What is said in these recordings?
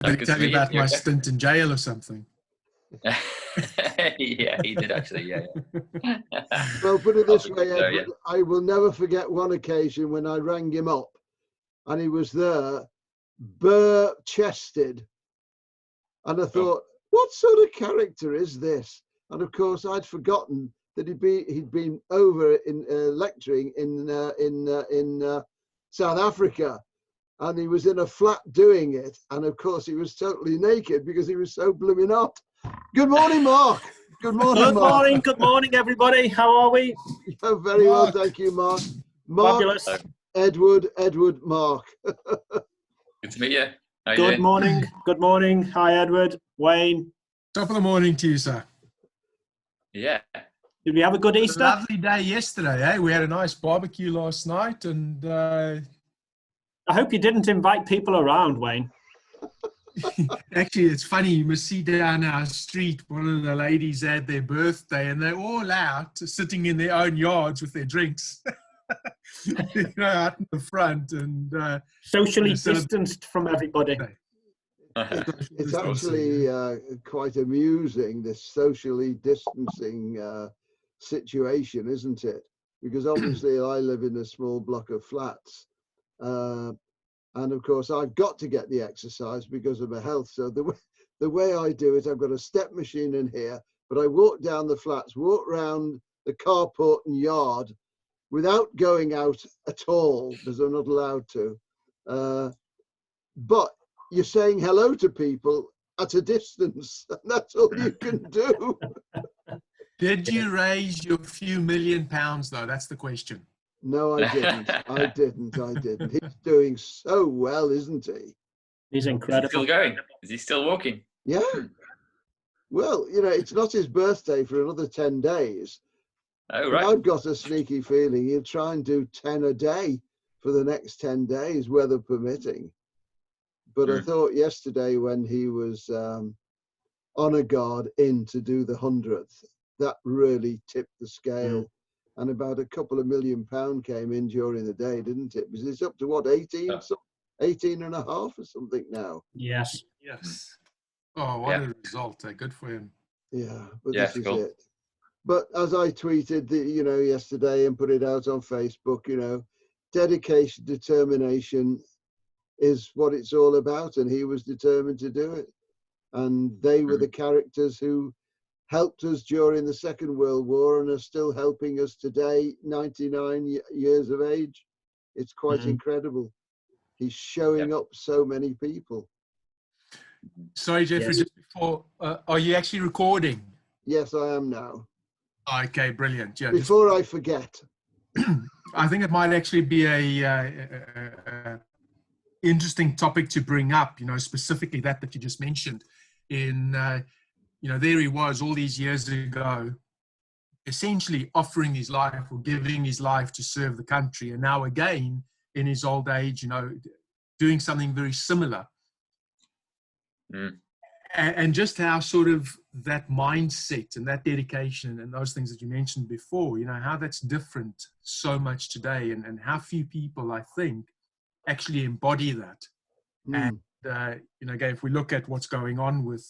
Did he tell you about my stint in jail or something? Yeah, he did actually. Yeah. Well, put it this way, Edward, I will never forget one occasion when I rang him up, and he was there, bare-chested, and I thought, what sort of character is this? And of course, I'd forgotten that he'd been over in lecturing in South Africa, and he was in a flat doing it, and of course he was totally naked because he was so blooming hot. Good morning, Mark. Good morning, Mark. Good morning, everybody. How are we? Yeah, very well, thank you, Mark. Fabulous. Edward, Mark. Good to meet you. How you Good doing? morning. Good morning. Hi, Edward. Wayne. Top of the morning to you, sir. Yeah. Did we have a good Easter? Lovely day yesterday, eh? We had a nice barbecue last night, and I hope you didn't invite people around, Wayne. actually, it's funny. You must see down our street, one of the ladies had their birthday, and they're all out sitting in their own yards with their drinks, out in the front, and socially distanced from everybody. It's actually quite amusing, this socially distancing situation, isn't it? Because obviously I live in a small block of flats, and of course I've got to get the exercise because of my health. So the way I do it, I've got a step machine in here, but I walk down the flats, walk round the carport and yard without going out at all because I'm not allowed to. But you're saying hello to people at a distance, and that's all you can do. Did you raise your few £1 million, though? That's the question. No, I didn't. I didn't. He's doing so well, isn't he? He's incredible. Is he still going? Is he still walking? Yeah. Well, it's not his birthday for another 10 days. Oh, right. I've got a sneaky feeling he'll try and do 10 a day for the next 10 days, weather permitting. But I thought yesterday when he was honour guard in to do the 100th, that really tipped the scale. And about a couple of £1 million came in during the day, didn't it? Because it's up to what, 18 and a half or something now. Yes. Oh, what a result. Good for him. Yeah, but this is it. But as I tweeted, yesterday and put it out on Facebook, dedication, determination is what it's all about. And he was determined to do it. And they were the characters who helped us during the Second World War and are still helping us today, 99 years of age. It's quite incredible. He's showing up so many people. Sorry, Jeffrey, just before, are you actually recording? Yes, I am now. Okay, brilliant. Yeah. Before I forget. I think it might actually be a interesting topic to bring up, specifically that you just mentioned in, there he was all these years ago, essentially offering his life or giving his life to serve the country. And now again, in his old age, doing something very similar. And just how sort of that mindset and that dedication and those things that you mentioned before, how that's different so much today and how few people, I think, actually embody that. And, again, if we look at what's going on with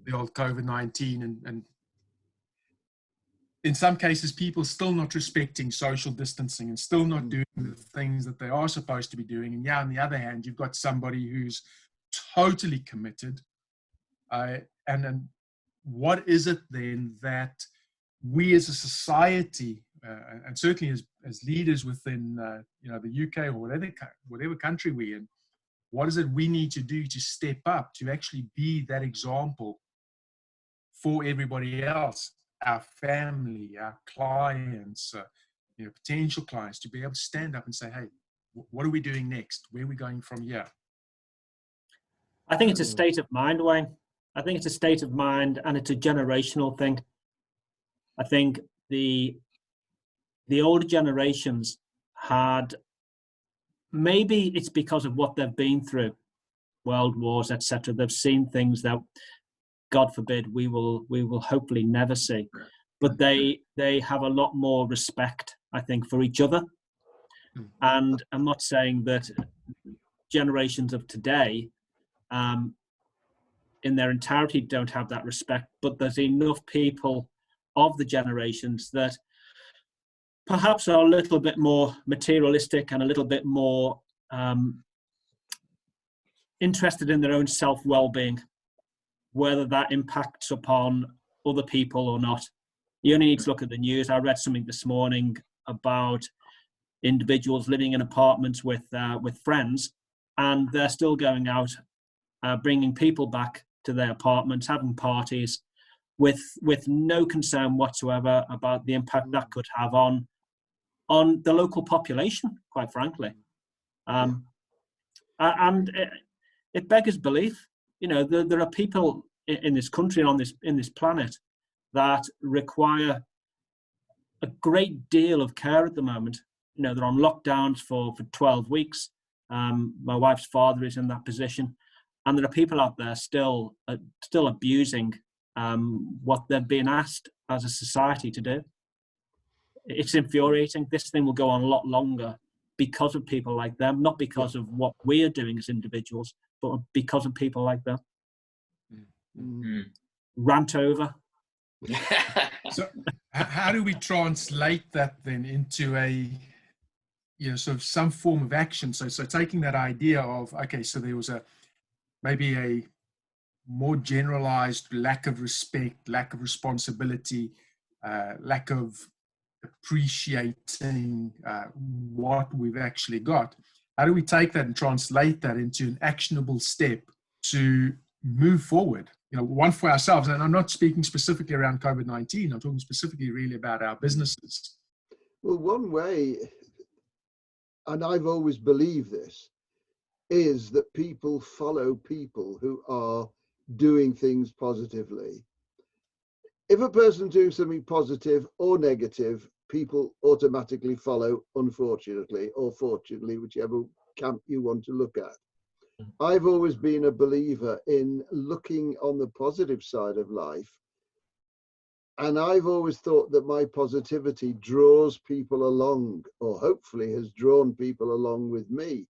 the old COVID-19 and in some cases, people still not respecting social distancing and still not doing the things that they are supposed to be doing. And on the other hand, you've got somebody who's totally committed. And then what is it then that we as a society, and certainly as leaders within, the UK or whatever country we're in, what is it we need to do to step up to actually be that example for everybody else, our family, our clients, potential clients, to be able to stand up and say, hey, what are we doing next? Where are we going from here? I think it's a state of mind, Wayne. I think it's a state of mind and it's a generational thing. I think the older generations had, maybe it's because of what they've been through, world wars, etc. They've seen things that, God forbid, we will hopefully never see. But they have a lot more respect, I think, for each other. And I'm not saying that generations of today in their entirety don't have that respect, but there's enough people of the generations that perhaps are a little bit more materialistic and a little bit more interested in their own self-well-being, whether that impacts upon other people or not. You only need to look at the news. I read something this morning about individuals living in apartments with friends, and they're still going out, bringing people back to their apartments, having parties, with no concern whatsoever about the impact that could have on the local population, quite frankly. And it beggars belief. You know, there are people in this country and in this planet that require a great deal of care at the moment. You know, they're on lockdowns for 12 weeks. My wife's father is in that position, and there are people out there still abusing what they're being asked as a society to do. It's infuriating. This thing will go on a lot longer because of people like them, not because of what we're doing as individuals, but because of people like them. Rant over. So how do we translate that then into a, you know, sort of some form of action? So taking that idea of, okay, so there was maybe a more generalized lack of respect, lack of responsibility, lack of appreciating what we've actually got. How do we take that and translate that into an actionable step to move forward? You know, one for ourselves, and I'm not speaking specifically around COVID-19, I'm talking specifically really about our businesses. Well, one way, and I've always believed this, is that people follow people who are doing things positively. If a person's doing something positive or negative, people automatically follow, unfortunately, or fortunately, whichever camp you want to look at. I've always been a believer in looking on the positive side of life. And I've always thought that my positivity draws people along, or hopefully has drawn people along with me.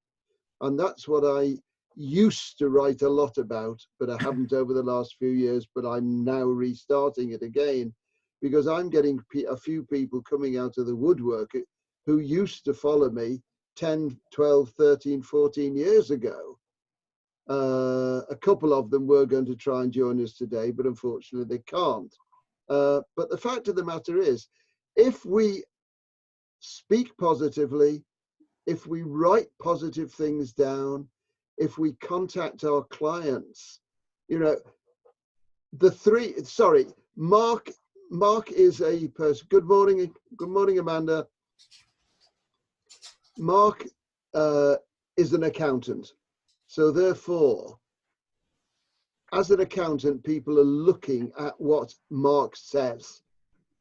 And that's what I used to write a lot about, but I haven't over the last few years, but I'm now restarting it again, because I'm getting a few people coming out of the woodwork who used to follow me 10, 12, 13, 14 years ago. A couple of them were going to try and join us today, but unfortunately they can't. But the fact of the matter is, if we speak positively, if we write positive things down, if we contact our clients, you know, Mark is a person. Good morning, Amanda. Mark is an accountant. So therefore, as an accountant, people are looking at what Mark says,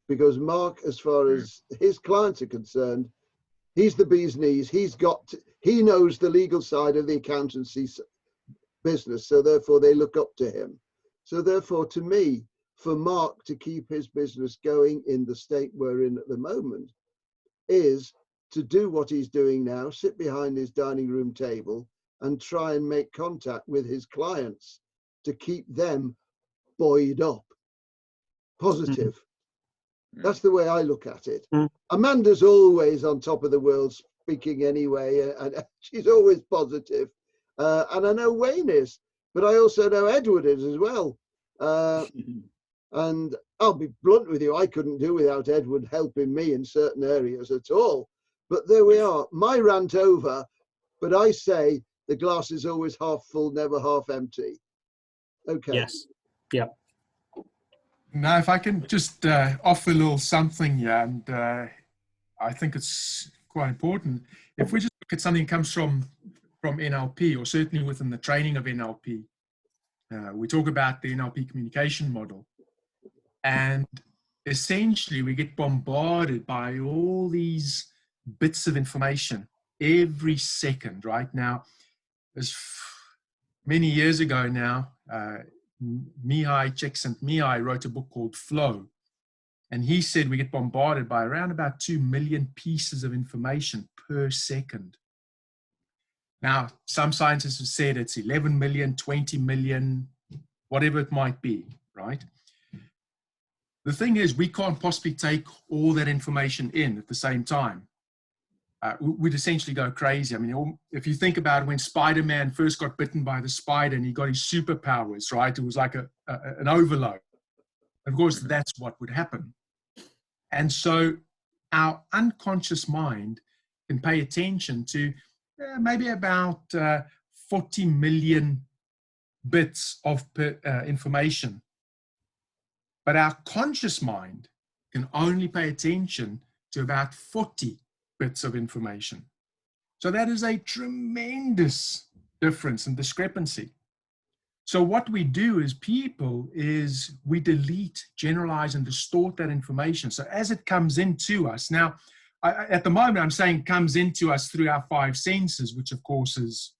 because Mark, as far as his clients are concerned, he's the bee's knees. He knows the legal side of the accountancy business. So therefore, they look up to him. So therefore, to me, for Mark to keep his business going in the state we're in at the moment is to do what he's doing now, sit behind his dining room table and try and make contact with his clients to keep them buoyed up, positive. That's the way I look at it. Amanda's always on top of the world speaking anyway, and she's always positive. And I know Wayne is, but I also know Edward is as well. And I'll be blunt with you, I couldn't do without Edward helping me in certain areas at all. But there we are, my rant over, but I say the glass is always half full, never half empty. Okay. Yes. Yeah. Now, if I can just offer a little something here, and I think it's quite important. If we just look at something that comes from NLP, or certainly within the training of NLP, we talk about the NLP communication model. And essentially, we get bombarded by all these bits of information every second. Right now, as many years ago now, Mihai Csikszentmihalyi wrote a book called Flow. And he said we get bombarded by around about 2 million pieces of information per second. Now, some scientists have said it's 11 million, 20 million, whatever it might be, right? The thing is, we can't possibly take all that information in at the same time. We'd essentially go crazy. I mean, if you think about when Spider-Man first got bitten by the spider and he got his superpowers, right? It was like an overload. Of course, that's what would happen. And so our unconscious mind can pay attention to maybe about 40 million bits of information. But our conscious mind can only pay attention to about 40 bits of information. So that is a tremendous difference and discrepancy. So what we do as people is we delete, generalize, and distort that information. So as it comes into us, now, at the moment, I'm saying comes into us through our 5 senses, which of course is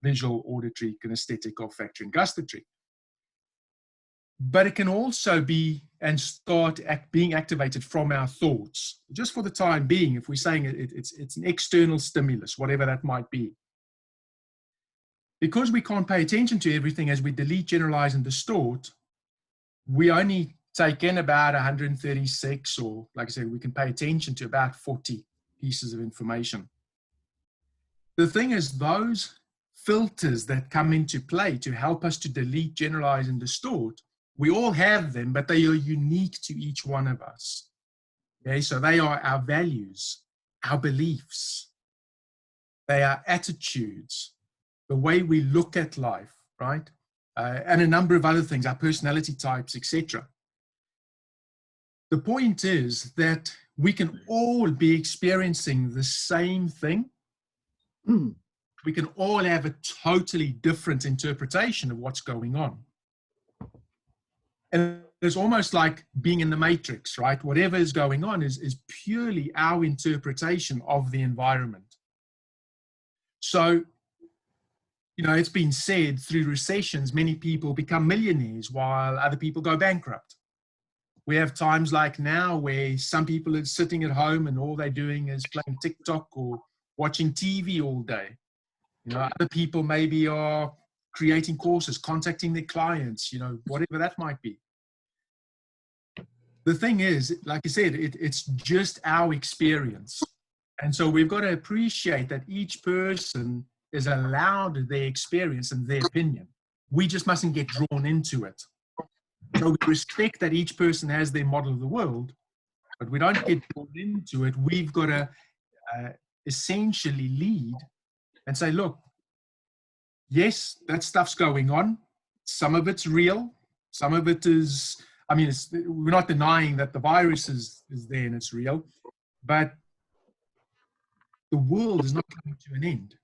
visual, auditory, kinesthetic, olfactory, and gustatory. But it can also be and start being activated from our thoughts, just for the time being, if we're saying it's an external stimulus, whatever that might be. Because we can't pay attention to everything as we delete, generalize, and distort, we only take in about 136, or like I said, we can pay attention to about 40 pieces of information. The thing is, those filters that come into play to help us to delete, generalize, and distort, we all have them, but they are unique to each one of us. Okay, so they are our values, our beliefs, they are attitudes, the way we look at life, right? And a number of other things, our personality types, etc. The point is that we can all be experiencing the same thing. We can all have a totally different interpretation of what's going on. And it's almost like being in the matrix, right? Whatever is going on is purely our interpretation of the environment. So, you know, it's been said through recessions, many people become millionaires while other people go bankrupt. We have times like now where some people are sitting at home and all they're doing is playing TikTok or watching TV all day. You know, other people maybe are creating courses, contacting their clients, you know, whatever that might be. The thing is, like I said, it's just our experience. And so we've got to appreciate that each person is allowed their experience and their opinion. We just mustn't get drawn into it. So we respect that each person has their model of the world, but we don't get drawn into it. We've got to essentially lead and say, look, yes, that stuff's going on. Some of it's real. Some of it is, I mean, we're not denying that the virus is there and it's real, but the world is not coming to an end.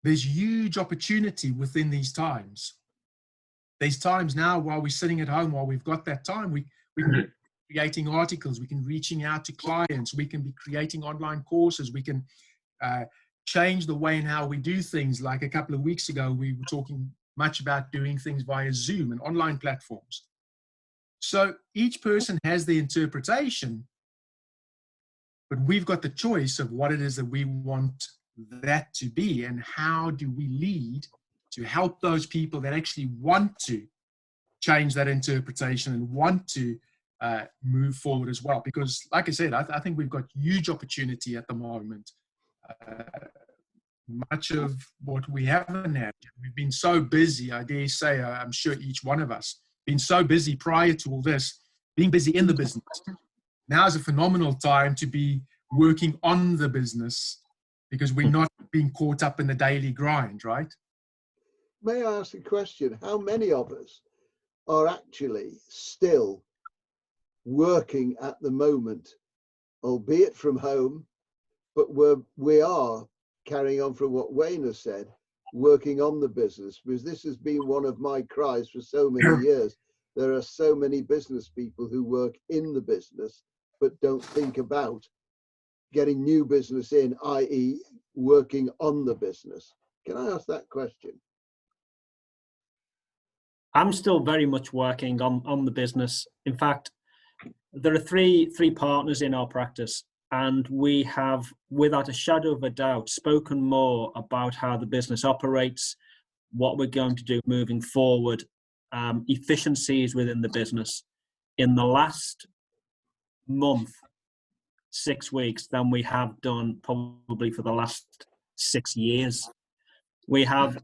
There's huge opportunity within these times. There's times now while we're sitting at home, while we've got that time, we can be creating articles, we can be reaching out to clients, we can be creating online courses, we can change the way and how we do things. Like a couple of weeks ago, we were talking much about doing things via Zoom and online platforms. So each person has their interpretation, but we've got the choice of what it is that we want that to be, and how do we lead to help those people that actually want to change that interpretation and want to move forward as well. Because like I said, I think we've got huge opportunity at the moment. Much of what we haven't had, we've been so busy, I dare say, I'm sure each one of us, been so busy prior to all this, being busy in the business. Now is a phenomenal time to be working on the business, because we're not being caught up in the daily grind, right? May I ask a question? How many of us are actually still working at the moment, albeit from home, but we are carrying on from what Wayne has said, working on the business? Because this has been one of my cries for so many years. There are so many business people who work in the business, but don't think about getting new business in, i.e. working on the business. Can I ask that question? I'm still very much working on the business. In fact, there are three partners in our practice, and we have, without a shadow of a doubt, spoken more about how the business operates, what we're going to do moving forward, efficiencies within the business in the last month, 6 weeks, than we have done probably for the last 6 years. We have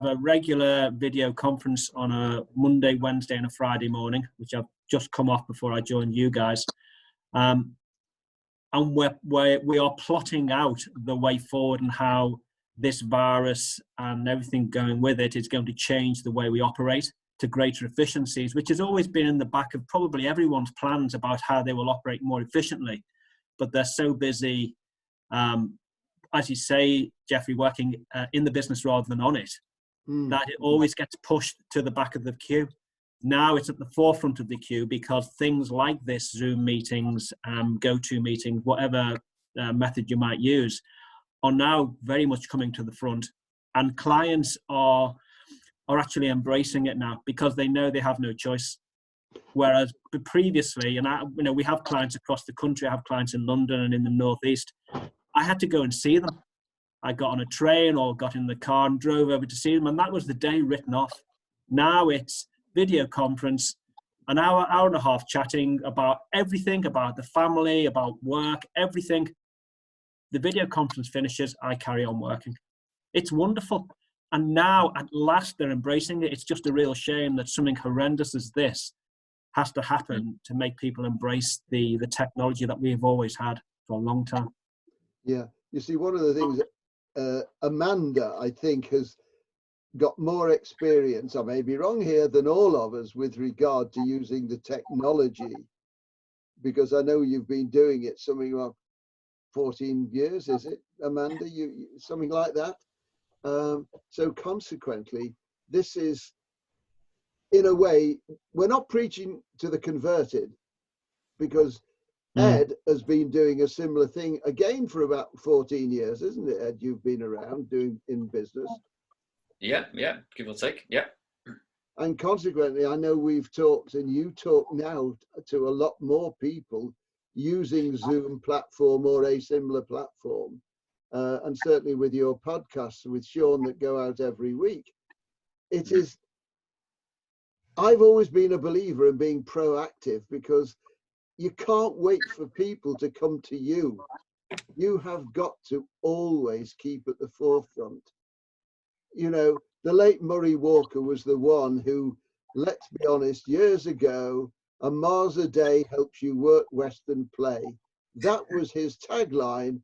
a regular video conference on a Monday, Wednesday, and a Friday morning, which I've just come off before I joined you guys. And we are plotting out the way forward and how this virus and everything going with it is going to change the way we operate to greater efficiencies, which has always been in the back of probably everyone's plans about how they will operate more efficiently. But they're so busy, as you say, Jeffrey, working in the business rather than on it, that it always gets pushed to the back of the queue. Now it's at the forefront of the queue because things like this, Zoom meetings, go-to meetings, whatever method you might use, are now very much coming to the front. And clients are actually embracing it now because they know they have no choice. Whereas previously, and we have clients across the country, I have clients in London and in the Northeast, I had to go and see them. I got on a train or got in the car and drove over to see them, and that was the day written off. Now it's video conference, an hour and a half chatting about everything, about the family, about work, everything. The video conference finishes, I carry on working. It's wonderful. And now at last they're embracing it. It's just a real shame that something horrendous as this has to happen to make people embrace the technology that we've always had for a long time. Yeah, you see, one of the things Amanda, I think, has got more experience, I may be wrong here, than all of us with regard to using the technology, because I know you've been doing it something like 14 years, is it, Amanda? You something like that. So consequently, this is, in a way, we're not preaching to the converted, because Ed has been doing a similar thing again for about 14 years, isn't it, Ed? You've been around doing in business. Yeah, give or take, yeah. And consequently, I know we've talked, and you talk now to a lot more people using Zoom platform or a similar platform. And certainly with your podcasts with Sean that go out every week. It is, I've always been a believer in being proactive, because you can't wait for people to come to you. You have got to always keep at the forefront. You know, the late Murray Walker was the one who, let's be honest, years ago, a Mars a day helps you work, rest and play. That was his tagline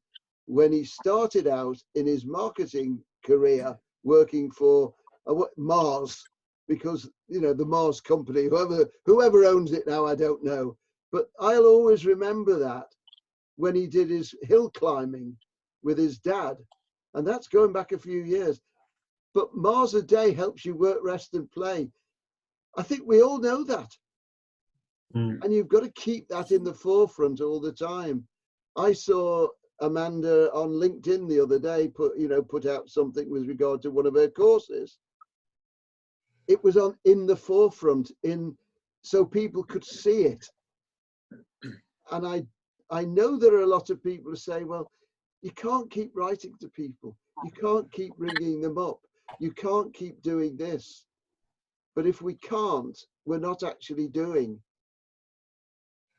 when he started out in his marketing career working for Mars, because, you know, the Mars company, whoever owns it now, I don't know. But I'll always remember that when he did his hill climbing with his dad. And that's going back a few years. But Mars a day helps you work, rest and play. I think we all know that. And you've got to keep that in the forefront all the time. I saw Amanda on LinkedIn the other day put out something with regard to one of her courses. It was in the forefront, so people could see it. And I know there are a lot of people who say, well, you can't keep writing to people. You can't keep ringing them up. You can't keep doing this. But if we can't, we're not actually doing.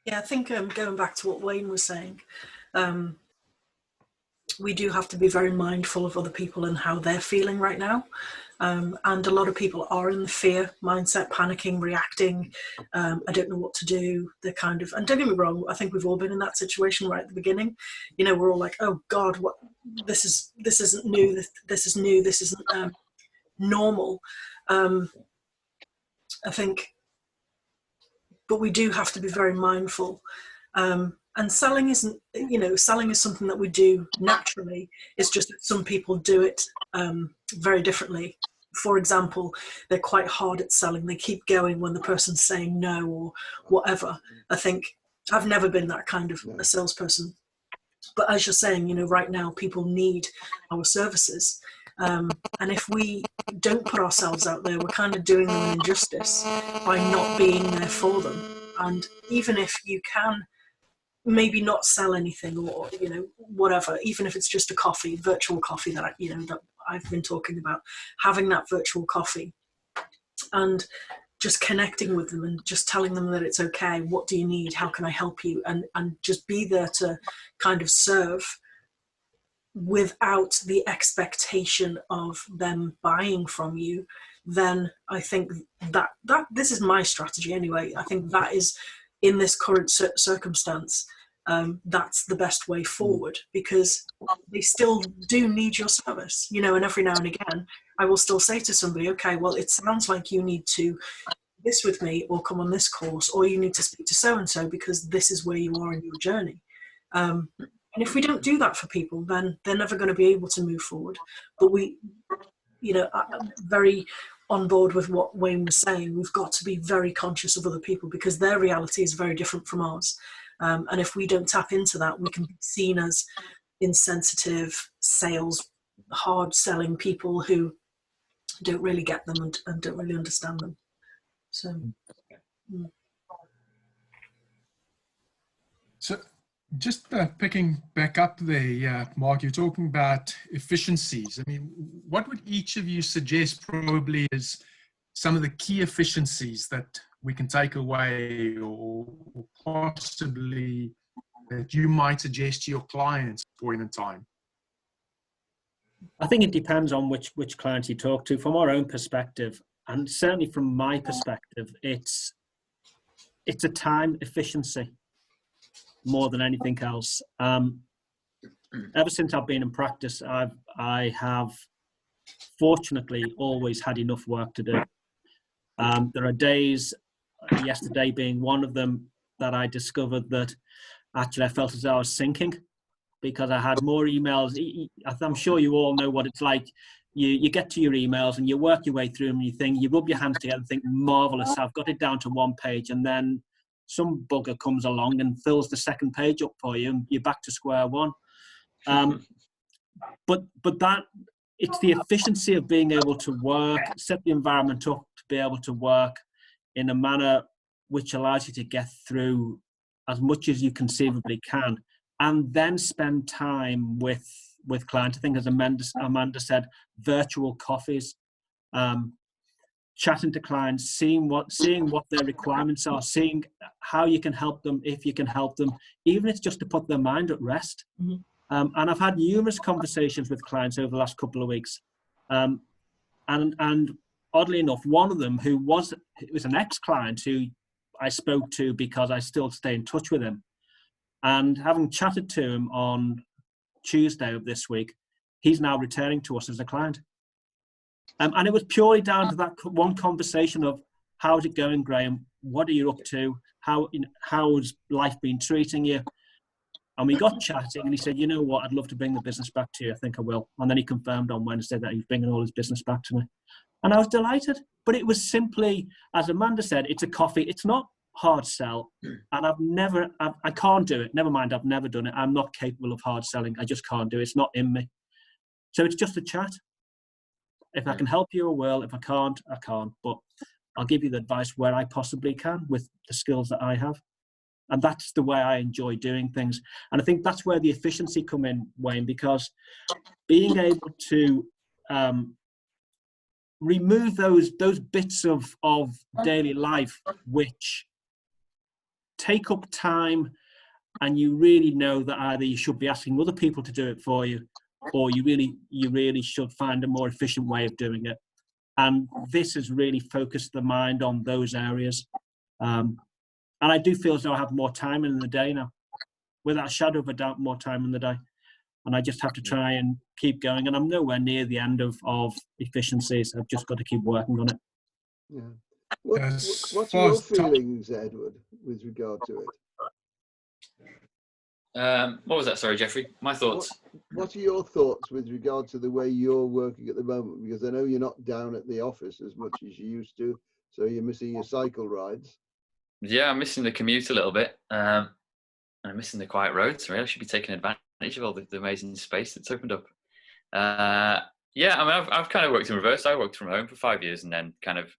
Yeah, I think going back to what Wayne was saying, we do have to be very mindful of other people and how they're feeling right now. And a lot of people are in the fear mindset, panicking, reacting. I don't know what to do. They're kind of, and don't get me wrong, I think we've all been in that situation right at the beginning. You know, we're all like, oh God, what? This isn't new. This is new. This isn't normal. I think, but we do have to be very mindful. And selling isn't, selling is something that we do naturally. It's just that some people do it very differently. For example, they're quite hard at selling. They keep going when the person's saying no or whatever. I think I've never been that kind of a salesperson. But as you're saying, right now people need our services. And if we don't put ourselves out there, we're kind of doing them an injustice by not being there for them. And even if you can maybe not sell anything or, whatever, even if it's just a coffee, virtual coffee that I've been talking about, having that virtual coffee and just connecting with them and just telling them that it's okay. What do you need? How can I help you? And just be there to kind of serve without the expectation of them buying from you. Then I think that this is my strategy anyway. I think that is, in this current circumstance, that's the best way forward, because they still do need your service, you know. And every now and again I will still say to somebody, okay, well, it sounds like you need to do this with me, or come on this course, or you need to speak to so and so because this is where you are in your journey. And if we don't do that for people, then they're never going to be able to move forward. But we, you know, I'm very on board with what Wayne was saying. We've got to be very conscious of other people, because their reality is very different from ours. And if we don't tap into that, we can be seen as insensitive, sales, hard selling people who don't really get them and don't really understand them. So, So just picking back up there, Mark, you're talking about efficiencies. I mean, what would each of you suggest probably is some of the key efficiencies that we can take away, or possibly that you might suggest to your clients at this point in time? I think it depends on which client you talk to. From our own perspective, and certainly from my perspective, it's a time efficiency more than anything else. Ever since I've been in practice, I have fortunately always had enough work to do. There are days, yesterday being one of them, that I discovered that actually I felt as though I was sinking, because I had more emails. I'm sure you all know what it's like. You get to your emails and you work your way through them, and you think, you rub your hands together and think, marvelous, I've got it down to one page, and then some bugger comes along and fills the second page up for you, and you're back to square one. But that, it's the efficiency of being able to work, set the environment up to be able to work in a manner which allows you to get through as much as you conceivably can, and then spend time with clients. I think, as Amanda said, virtual coffees, chatting to clients, seeing what their requirements are, seeing how you can help them, if you can help them, even if it's just to put their mind at rest. Mm-hmm. And I've had numerous conversations with clients over the last couple of weeks, and oddly enough, one of them was an ex-client who I spoke to because I still stay in touch with him, and having chatted to him on Tuesday of this week, he's now returning to us as a client. And it was purely down to that one conversation of, how's it going, Graham? What are you up to? How's life been treating you? And we got chatting, and he said, you know what, I'd love to bring the business back to you. I think I will. And then he confirmed on Wednesday that he's bringing all his business back to me. And I was delighted. But it was simply, as Amanda said, it's a coffee. It's not hard sell. And I can't do it. Never mind, I've never done it. I'm not capable of hard selling. I just can't do it. It's not in me. So it's just a chat. If I can help you, I will. If I can't, I can't. But I'll give you the advice where I possibly can with the skills that I have. And that's the way I enjoy doing things. And I think that's where the efficiency come in, Wayne, because being able to remove those bits of daily life which take up time, and you really know that either you should be asking other people to do it for you, or you really should find a more efficient way of doing it. And this has really focused the mind on those areas. And I do feel as though I have more time in the day now, without a shadow of a doubt, more time in the day. And I just have to try and keep going. And I'm nowhere near the end of efficiencies. I've just got to keep working on it. Yeah. What's your feelings, Edward, with regard to it? What was that? Sorry, Jeffrey. My thoughts. What are your thoughts with regard to the way you're working at the moment? Because I know you're not down at the office as much as you used to, so you're missing your cycle rides. Yeah, I'm missing the commute a little bit. And I'm missing the quiet roads. Really, I should be taking advantage of all the amazing space that's opened up. Yeah, I mean, I've kind of worked in reverse. I worked from home for 5 years, and then kind of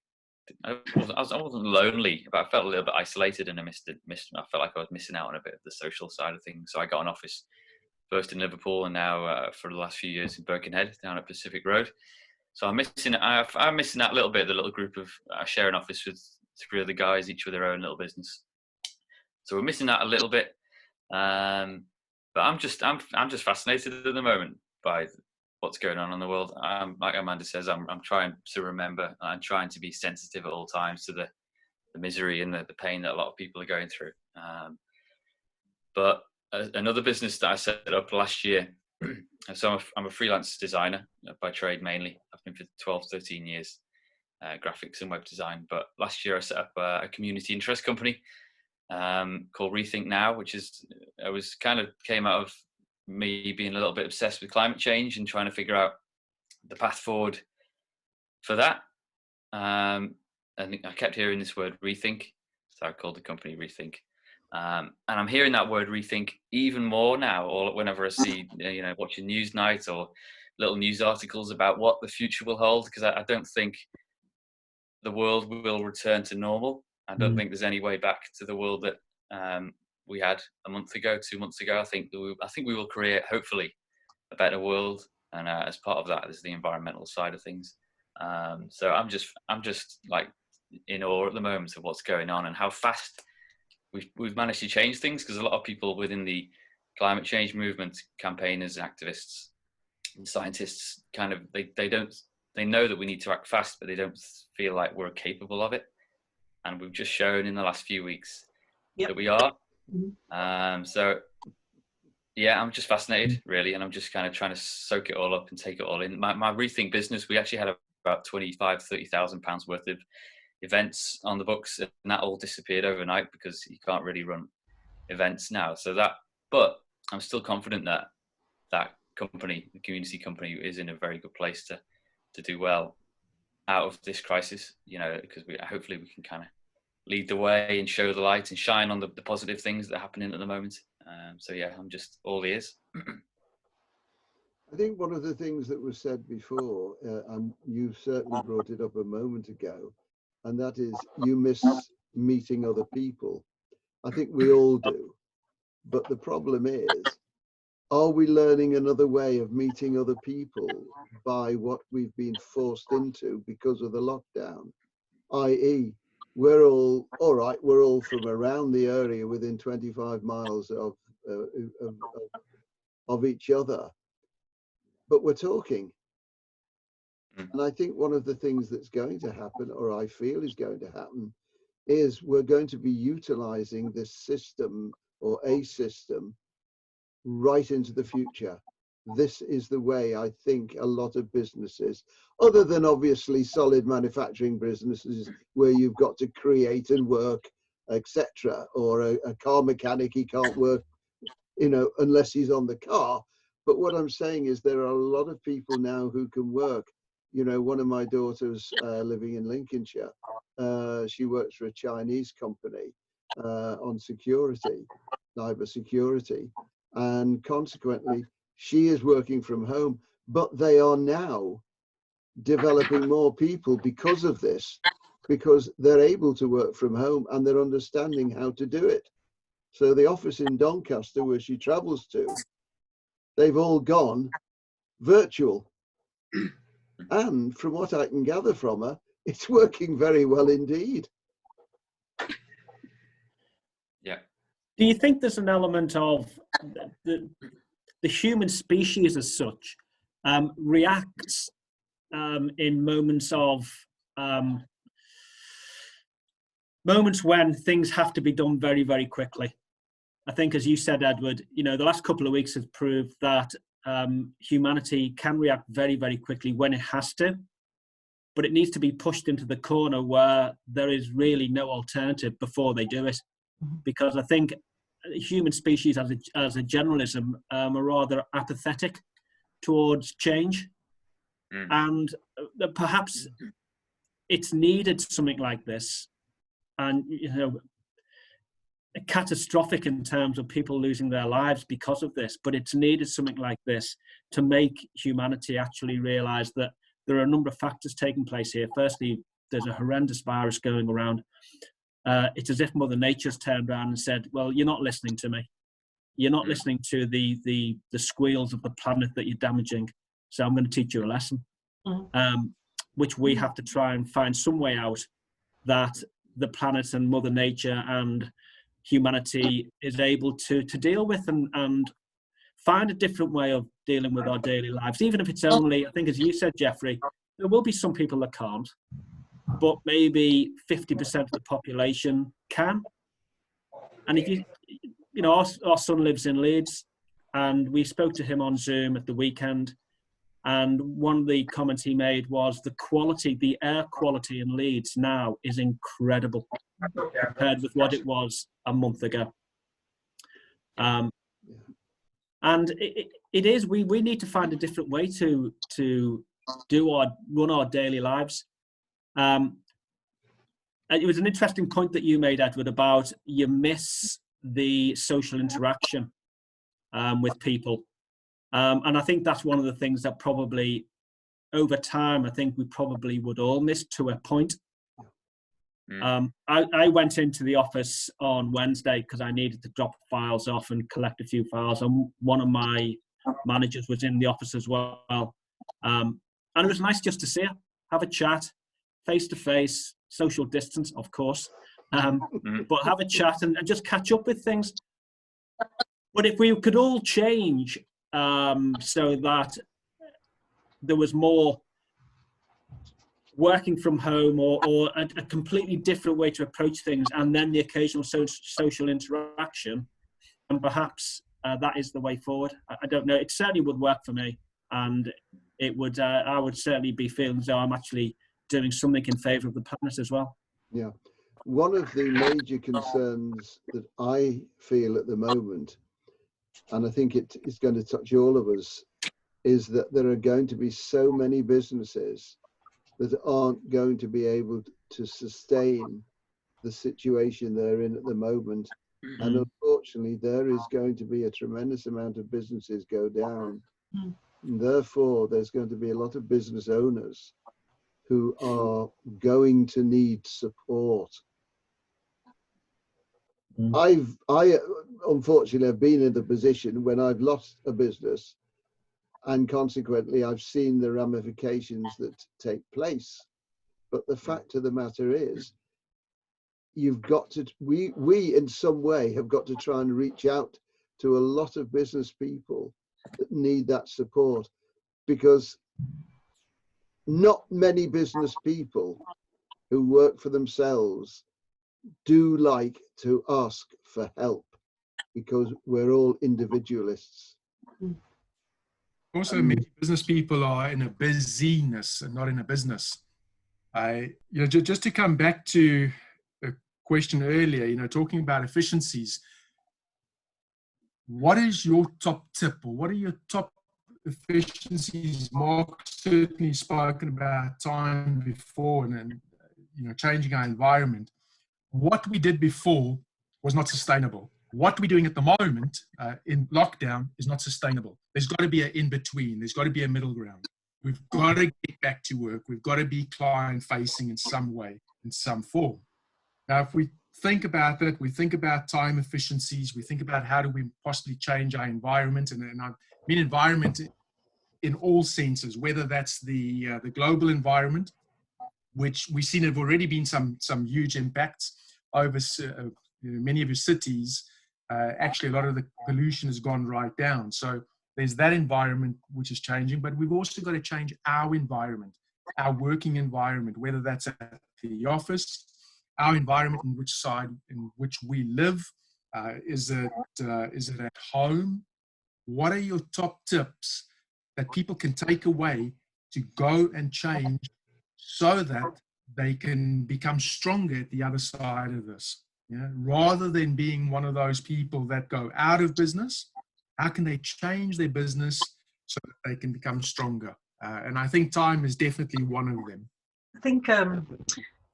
I wasn't lonely, but I felt a little bit isolated, and I felt like I was missing out on a bit of the social side of things. So I got an office first in Liverpool, and now for the last few years in Birkenhead, down at Pacific Road. So I'm missing that little bit, the little group of, I share an office with 3 other guys, each with their own little business. So we're missing that a little bit. But I'm just fascinated at the moment by what's going on in the world. Like Amanda says, I'm trying to remember, I'm trying to be sensitive at all times to the misery and the pain that a lot of people are going through. But another business that I set up last year, so I'm a freelance designer by trade mainly. I've been for 12, 13 years, graphics and web design. But last year I set up a community interest company called Rethink Now, which came out of me being a little bit obsessed with climate change and trying to figure out the path forward for that. And I kept hearing this word rethink, so I called the company Rethink. And I'm hearing that word rethink even more now, or whenever I see, watching Newsnight or little news articles about what the future will hold, because I don't think the world will return to normal. I don't think there's any way back to the world that we had a month ago, 2 months ago. I think we will create, hopefully, a better world, and as part of that is the environmental side of things. So I'm just like in awe at the moment of what's going on and how fast we've managed to change things, because a lot of people within the climate change movement, campaigners, activists, and scientists, kind of they know that we need to act fast, but they don't feel like we're capable of it. And we've just shown in the last few weeks that we are. So yeah, I'm just fascinated really, and I'm just kind of trying to soak it all up and take it all in. My Rethink business, we actually had about 30,000 pounds worth of events on the books, and that all disappeared overnight because you can't really run events now. But I'm still confident that company, the community company, is in a very good place to do well out of this crisis, because hopefully we can kind of lead the way and show the light and shine on the positive things that are happening at the moment. So yeah, I'm just all ears. I think one of the things that was said before, and you certainly brought it up a moment ago, and that is you miss meeting other people. I think we all do. But the problem is, are we learning another way of meeting other people by what we've been forced into because of the lockdown? i.e., we're all right, we're all from around the area within 25 miles of each other, but we're talking. And I think one of the things that's going to happen, or I feel is going to happen, is we're going to be utilizing this system or a system right into the future. This is the way I think a lot of businesses, other than obviously solid manufacturing businesses where you've got to create and work, etc., or a car mechanic, he can't work, unless he's on the car. But what I'm saying is there are a lot of people now who can work. One of my daughters living in Lincolnshire, she works for a Chinese company on security, cyber security, and consequently she is working from home. But they are now developing more people because of this, because they're able to work from home and they're understanding how to do it. So the office in Doncaster, where she travels to, they've all gone virtual. And from what I can gather from her, it's working very well indeed. Yeah. Do you think there's an element of the human species as such reacts in moments when things have to be done very, very quickly? I think, as you said, Edward, the last couple of weeks have proved that humanity can react very, very quickly when it has to, but it needs to be pushed into the corner where there is really no alternative before they do it. Because I think human species as a generalism are rather apathetic towards change. And perhaps it's needed something like this, and catastrophic in terms of people losing their lives because of this, but it's needed something like this to make humanity actually realize that there are a number of factors taking place here. Firstly, there's a horrendous virus going around. It's as if Mother Nature's turned around and said, well, you're not listening to me. You're not listening to the squeals of the planet that you're damaging. So I'm going to teach you a lesson. which we have to try and find some way out that the planet and Mother Nature and humanity is able to deal with, and find a different way of dealing with our daily lives, even if it's only, I think as you said, Jeffrey, there will be some people that can't, but maybe 50% of the population can. And if you know, our son lives in Leeds, and we spoke to him on Zoom at the weekend, and one of the comments he made was the air quality in Leeds now is incredible compared with what it was a month ago. And it is, we need to find a different way to run our daily lives. It was an interesting point that you made, Edward, about you miss the social interaction with people. And I think that's one of the things that probably over time, I think we probably would all miss to a point. I went into the office on Wednesday because I needed to drop files off and collect a few files. And one of my managers was in the office as well. And it was nice just to see her, have a chat, face to face, social distance, of course, but have a chat and just catch up with things. But if we could all change so that there was more working from home or a completely different way to approach things, and then the occasional social interaction, and perhaps that is the way forward. I don't know. It certainly would work for me, and it would. I would certainly be feeling as though I'm actually doing something in favour of the planet as well. Yeah. One of the major concerns that I feel at the moment, and I think it is going to touch all of us, is that there are going to be so many businesses that aren't going to be able to sustain the situation they're in at the moment. And unfortunately, there is going to be a tremendous amount of businesses go down. And therefore, there's going to be a lot of business owners who are going to need support. I unfortunately have been in the position when I've lost a business, and consequently I've seen the ramifications that take place. But the fact of the matter is, you've got to, we in some way have got to try and reach out to a lot of business people that need that support, because not many business people who work for themselves do like to ask for help, because we're all individualists. Also, many business people are in a busyness and not in a business. Just to come back to the question earlier, talking about efficiencies, what is your top tip, or what are your top efficiencies? Mark certainly spoken about time before, and changing our environment. What we did before was not sustainable. What we're doing at the moment in lockdown is not sustainable. There's got to be an in-between. There's got to be a middle ground. We've got to get back to work. We've got to be client-facing in some way, in some form. Now, if we think about that, we think about time efficiencies, we think about how do we possibly change our environment, and I mean environment in all senses, whether that's the global environment, which we've seen have already been some huge impacts over many of your cities. Actually, a lot of the pollution has gone right down. So there's that environment which is changing, but we've also got to change our environment, our working environment, whether that's at the office, our environment in which we live. Is it at home? What are your top tips that people can take away to go and change so that they can become stronger at the other side of this? Rather than being one of those people that go out of business, how can they change their business so that they can become stronger? And I think time is definitely one of them. I think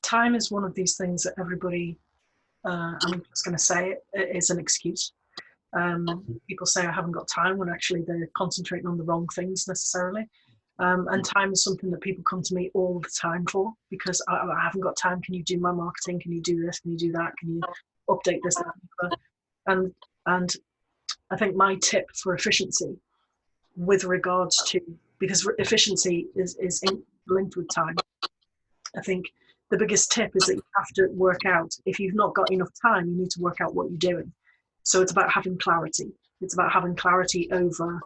time is one of these things that everybody, I'm just going to say it is an excuse. People say I haven't got time when actually they're concentrating on the wrong things necessarily. And time is something that people come to me all the time for, because I haven't got time. Can you do my marketing? Can you do this? Can you do that? Can you update this? And I think my tip for efficiency with regards to because efficiency is linked with time. I think the biggest tip is that you have to work out, if you've not got enough time, you need to work out what you're doing. So it's about having clarity. It's about having clarity over,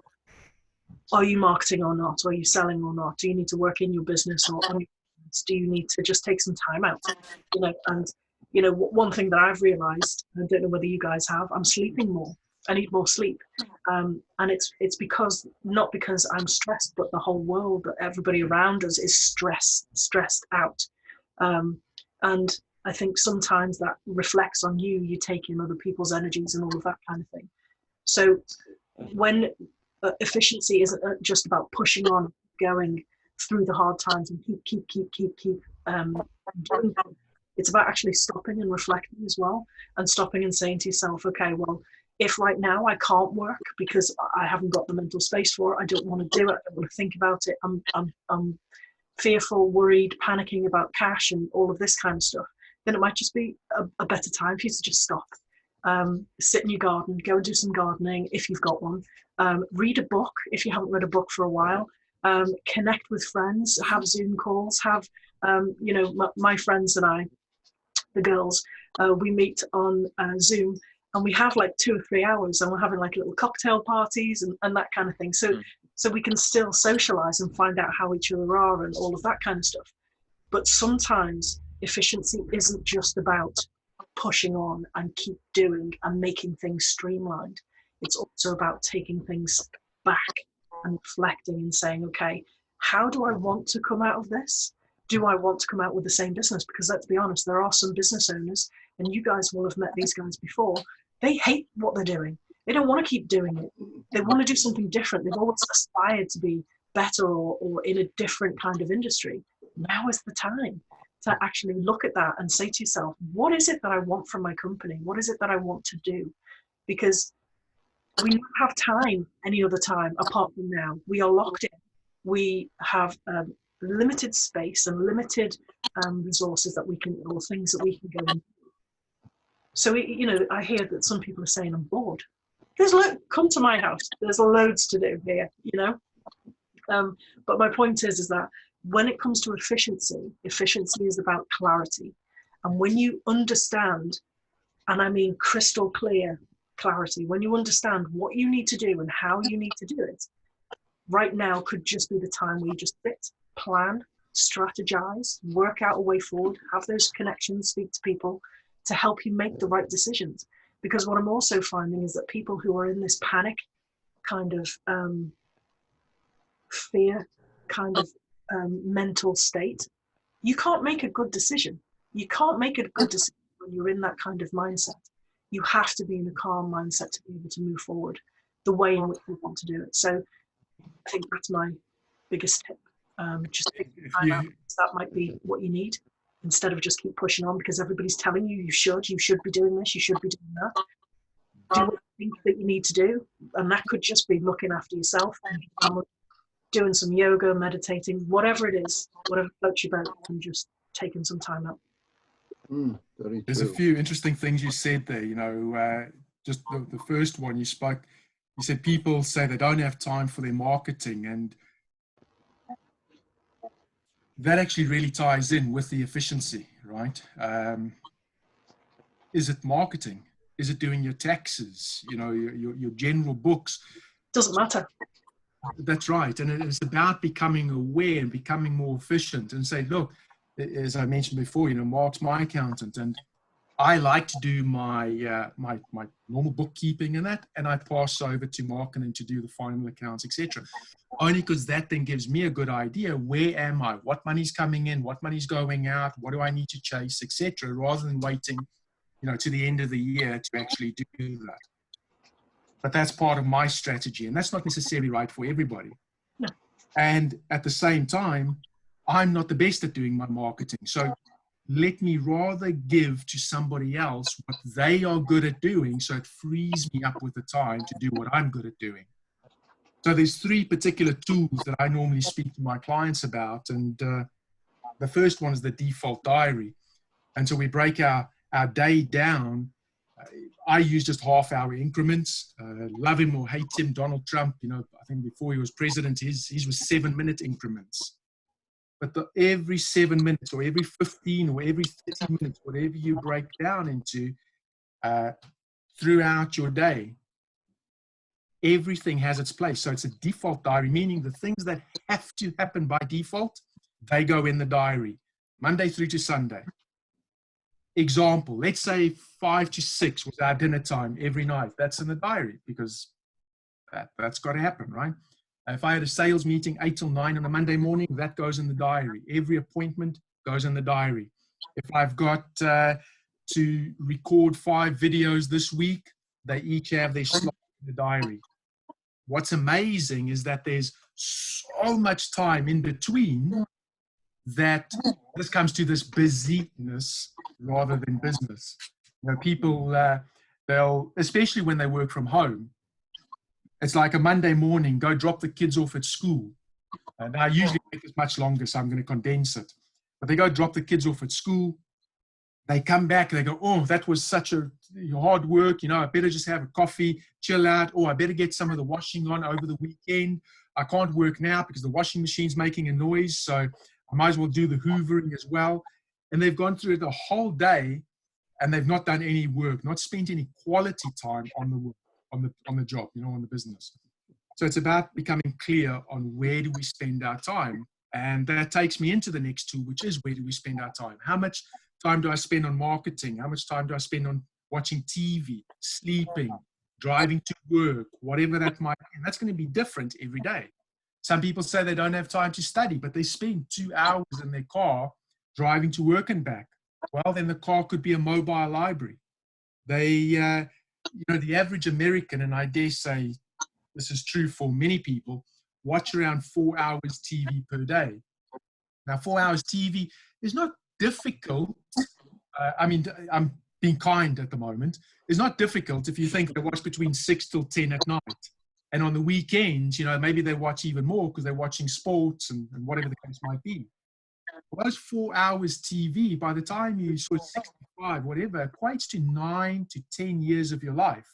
are you marketing or not? Are you selling or not? Do you need to work in your business or on your business? Do you need to just take some time out? And one thing that I've realized, I don't know whether you guys have, I'm sleeping more. I need more sleep. And it's because, not because I'm stressed, but the whole world, everybody around us is stressed out. And I think sometimes that reflects on you take in other people's energies and all of that kind of thing. So when efficiency isn't just about pushing on, going through the hard times and keep doing that. It's about actually stopping and reflecting as well, and stopping and saying to yourself, okay, well, if right now I can't work because I haven't got the mental space for it, I don't want to do it, I don't want to think about it, I'm fearful, worried, panicking about cash and all of this kind of stuff, then it might just be a better time for you to just stop. Sit in your garden, go and do some gardening if you've got one. Read a book if you haven't read a book for a while. Connect with friends, have Zoom calls, have, my friends and I, the girls, we meet on Zoom and we have like 2 or 3 hours and we're having like little cocktail parties and that kind of thing. So we can still socialize and find out how each other are and all of that kind of stuff. But sometimes efficiency isn't just about pushing on and keep doing and making things streamlined. It's also about taking things back and reflecting and saying, okay, how do I want to come out of this? Do I want to come out with the same business? Because let's be honest, there are some business owners, and you guys will have met these guys before, they hate what they're doing. They don't want to keep doing it. They want to do something different. They've always aspired to be better or in a different kind of industry. Now is the time to actually look at that and say to yourself, what is it that I want from my company? What is it that I want to do? Because we don't have time any other time apart from now. We are locked in. We have limited space and limited resources that we can, or things that we can go into. So, I hear that some people are saying, I'm bored. Come to my house. There's loads to do here, But my point is that when it comes to efficiency is about clarity. And when you understand, and I mean crystal clear clarity, when you understand what you need to do and how you need to do it, right now could just be the time where you just sit, plan, strategize, work out a way forward, have those connections, speak to people to help you make the right decisions. Because what I'm also finding is that people who are in this panic kind of fear kind of mental state, you can't make a good decision. You can't make a good decision when you're in that kind of mindset. You have to be in a calm mindset to be able to move forward the way in which you want to do it. So I think that's my biggest tip. Just take time out. That might be what you need, instead of just keep pushing on because everybody's telling you you should be doing this, you should be doing that. Do what you think that you need to do, and that could just be looking after yourself, doing some yoga, meditating, whatever it is, whatever floats your boat, and just taking some time out. There's a few interesting things you said there. Just the first one you spoke. You said people say they don't have time for their marketing, and that actually really ties in with the efficiency, right? Is it marketing? Is it doing your taxes? Your general books? Doesn't matter. That's right. And it's about becoming aware and becoming more efficient and say, look, as I mentioned before, Mark's my accountant, and I like to do my my normal bookkeeping and that, and I pass over to Mark and then to do the final accounts, etc. Only because that then gives me a good idea, where am I, what money's coming in, what money's going out, what do I need to chase, etc. Rather than waiting, to the end of the year to actually do that. But that's part of my strategy, and that's not necessarily right for everybody. No. And at the same time, I'm not the best at doing my marketing. So let me rather give to somebody else what they are good at doing, so it frees me up with the time to do what I'm good at doing. So there's 3 particular tools that I normally speak to my clients about. And the first one is the default diary. And so we break our day down I use just half-hour increments. Love him or hate him, Donald Trump, you know, I think before he was president, his was 7-minute increments. But every 7 minutes or every 15 or every 30 minutes, whatever you break down into throughout your day, everything has its place. So it's a default diary, meaning the things that have to happen by default, they go in the diary, Monday through to Sunday. Example, let's say 5 to 6 was our dinner time every night. That's in the diary because that's got to happen, right? If I had a sales meeting 8 till 9 on a Monday morning, that goes in the diary. Every appointment goes in the diary. If I've got to record 5 videos this week, they each have their slot in the diary. What's amazing is that there's so much time in between that this comes to this busyness rather than business. You know, people, they'll, especially when they work from home, it's like a Monday morning, go drop the kids off at school. And I usually make this much longer, so I'm going to condense it. But they go drop the kids off at school. They come back and they go, oh, that was such a hard work. You know, I better just have a coffee, chill out. Oh, I better get some of the washing on over the weekend. I can't work now because the washing machine's making a noise. So I might as well do the hoovering as well. And they've gone through the whole day and they've not done any work, not spent any quality time on the work, on the job, you know, on the business. So it's about becoming clear on where do we spend our time. And that takes me into the next tool, which is where do we spend our time? How much time do I spend on marketing? How much time do I spend on watching TV, sleeping, driving to work, whatever that might be? And that's going to be different every day. Some people say they don't have time to study, but they spend 2 hours in their car driving to work and back. Well, then the car could be a mobile library. They, you know, the average American, and I dare say this is true for many people, watch around 4 hours TV per day. Now, 4 hours TV is not difficult. I mean, I'm being kind at the moment. It's not difficult if you think they watch between 6 till 10 at night. And on the weekends, you know, maybe they watch even more because they're watching sports and whatever the case might be. Well, those 4 hours TV, by the time you sort of 65, whatever, equates to 9 to 10 years of your life.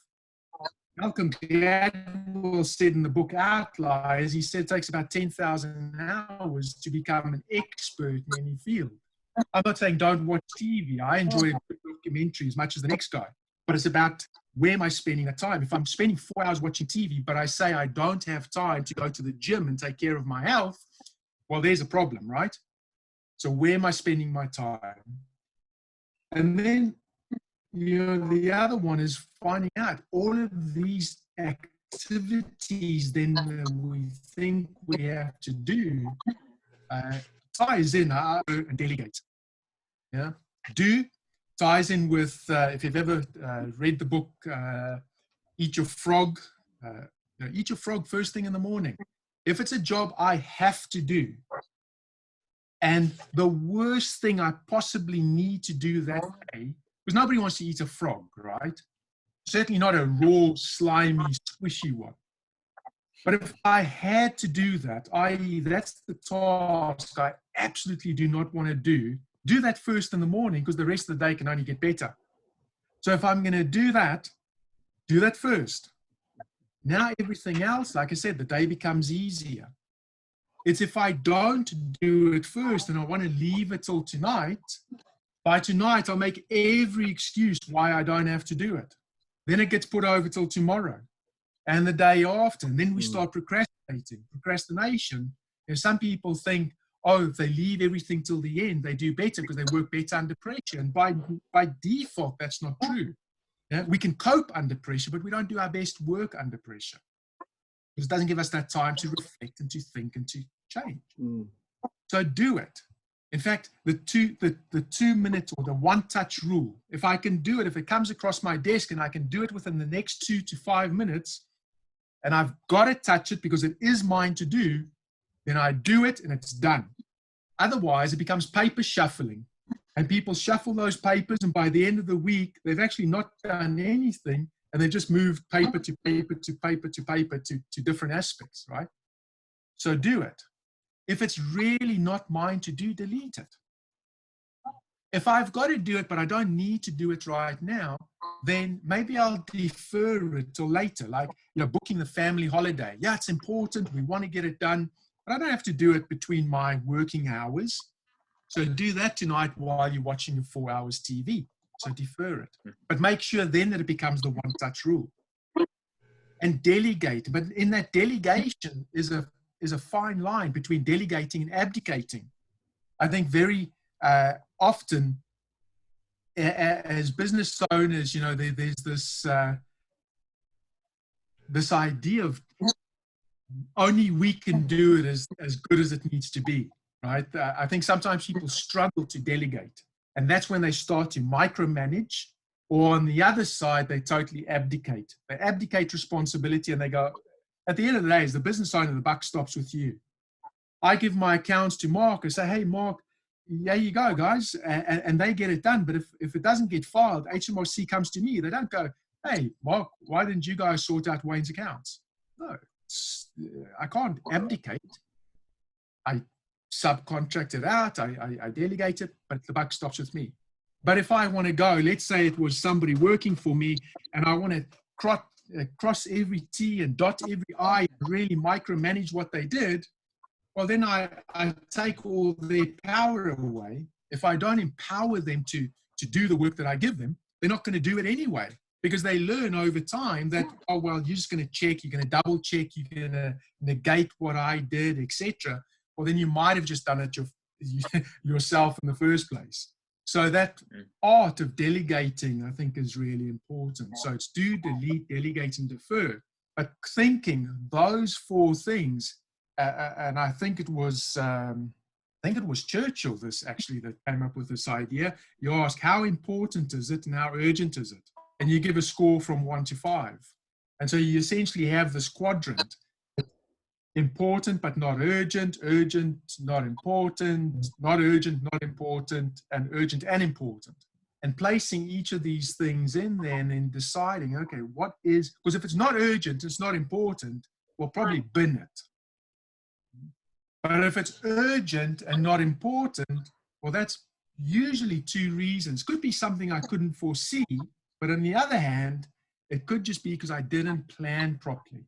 Malcolm Gladwell said in the book Outliers, he said it takes about 10,000 hours to become an expert in any field. I'm not saying don't watch TV. I enjoy a documentary as much as the next guy. But it's about where am I spending that time? If I'm spending 4 hours watching TV, but I say I don't have time to go to the gym and take care of my health, well, there's a problem, right? So where am I spending my time? And then, you know, the other one is finding out all of these activities then that we think we have to do ties in and delegate. Yeah, do ties in with if you've ever read the book Eat Your Frog. You know, eat your frog first thing in the morning. If it's a job I have to do, and the worst thing I possibly need to do that day, because nobody wants to eat a frog, right? Certainly not a raw, slimy, squishy one. But if I had to do that, i.e. that's the task I absolutely do not want to do that first in the morning because the rest of the day can only get better. So if I'm going to do that first. Now everything else, like I said, the day becomes easier. It's if I don't do it first and I want to leave it till tonight, by tonight I'll make every excuse why I don't have to do it. Then it gets put over till tomorrow and the day after, and then we start procrastinating. Procrastination, you know, some people think, oh, if they leave everything till the end, they do better because they work better under pressure. And by default, that's not true. Yeah? We can cope under pressure, but we don't do our best work under pressure because it doesn't give us that time to reflect and to think and to change. So do it. In fact, the 2 minute or the 1-touch rule, if I can do it, if it comes across my desk and I can do it within the next 2 to 5 minutes, and I've got to touch it because it is mine to do, then I do it and it's done. Otherwise, it becomes paper shuffling. And people shuffle those papers, and by the end of the week, they've actually not done anything, and they've just moved paper to paper to paper to paper to different aspects, right? So do it. If it's really not mine to do, delete it. If I've got to do it, but I don't need to do it right now, then maybe I'll defer it till later. Like, booking the family holiday. Yeah, it's important. We want to get it done, but I don't have to do it between my working hours. So do that tonight while you're watching your 4 hours TV. So defer it, but make sure then that it becomes the one-touch rule. And delegate. But in that delegation is a fine line between delegating and abdicating. I think very often as business owners, there's this idea of only we can do it as good as it needs to be, right? I think sometimes people struggle to delegate, and that's when they start to micromanage, or on the other side, they totally abdicate. They abdicate responsibility and they go, at the end of the day, as the business owner, the buck stops with you. I give my accounts to Mark and say, hey, Mark, there you go, guys. And they get it done. But if it doesn't get filed, HMRC comes to me. They don't go, hey, Mark, why didn't you guys sort out Wayne's accounts? No, I can't abdicate. I subcontract it out. I delegate it, but the buck stops with me. But if I want to go, let's say it was somebody working for me and I want to cross every T and dot every I and really micromanage what they did, well, then I take all their power away. If I don't empower them to do the work that I give them, they're not going to do it anyway, because they learn over time that, oh, well, you're just going to check, you're going to double check, you're going to negate what I did, etc. Well, then you might have just done it yourself in the first place. So that art of delegating, I think, is really important. So it's do, delete, delegate, and defer. But thinking those four things, and I think it was Churchill, that came up with this idea. You ask, how important is it and how urgent is it? And you give a score from 1 to 5. And so you essentially have this quadrant: important but not urgent, urgent, not important, not urgent, not important, and urgent and important. And placing each of these things in there and then deciding, okay, what is, because if it's not urgent, it's not important, we'll probably bin it. But if it's urgent and not important, well, that's usually 2 reasons. Could be something I couldn't foresee, but on the other hand, it could just be because I didn't plan properly.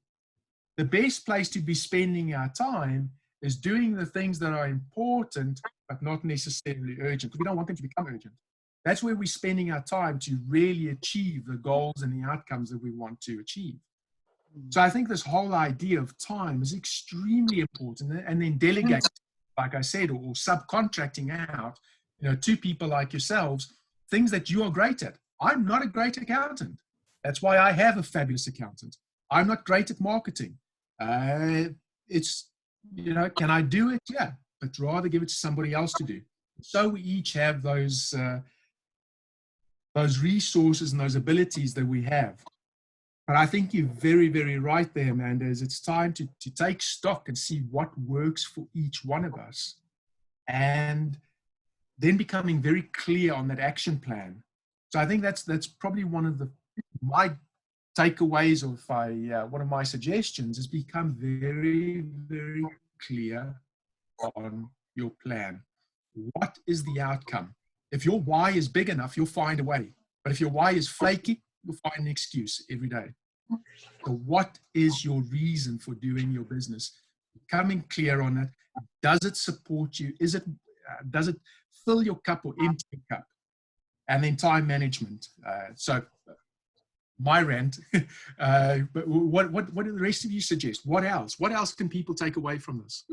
The best place to be spending our time is doing the things that are important, but not necessarily urgent, because we don't want them to become urgent. That's where we're spending our time to really achieve the goals and the outcomes that we want to achieve. So I think this whole idea of time is extremely important, and then delegating, like I said, or subcontracting out, to people like yourselves, things that you are great at. I'm not a great accountant. That's why I have a fabulous accountant. I'm not great at marketing. It's, can I do it? Yeah, but rather give it to somebody else to do. So we each have those resources and those abilities that we have. But I think you're very, very right there, Amanda, is it's time to take stock and see what works for each one of us, and then becoming very clear on that action plan. So I think that's probably one of my takeaways, or one of my suggestions is become very, very clear on your plan. What is the outcome? If your why is big enough, you'll find a way. But if your why is flaky, you'll find an excuse every day. So what is your reason for doing your business? Becoming clear on it. Does it support you? Does it fill your cup or empty your cup? And then time management. So my rant, but what do the rest of you suggest? What else? What else can people take away from this?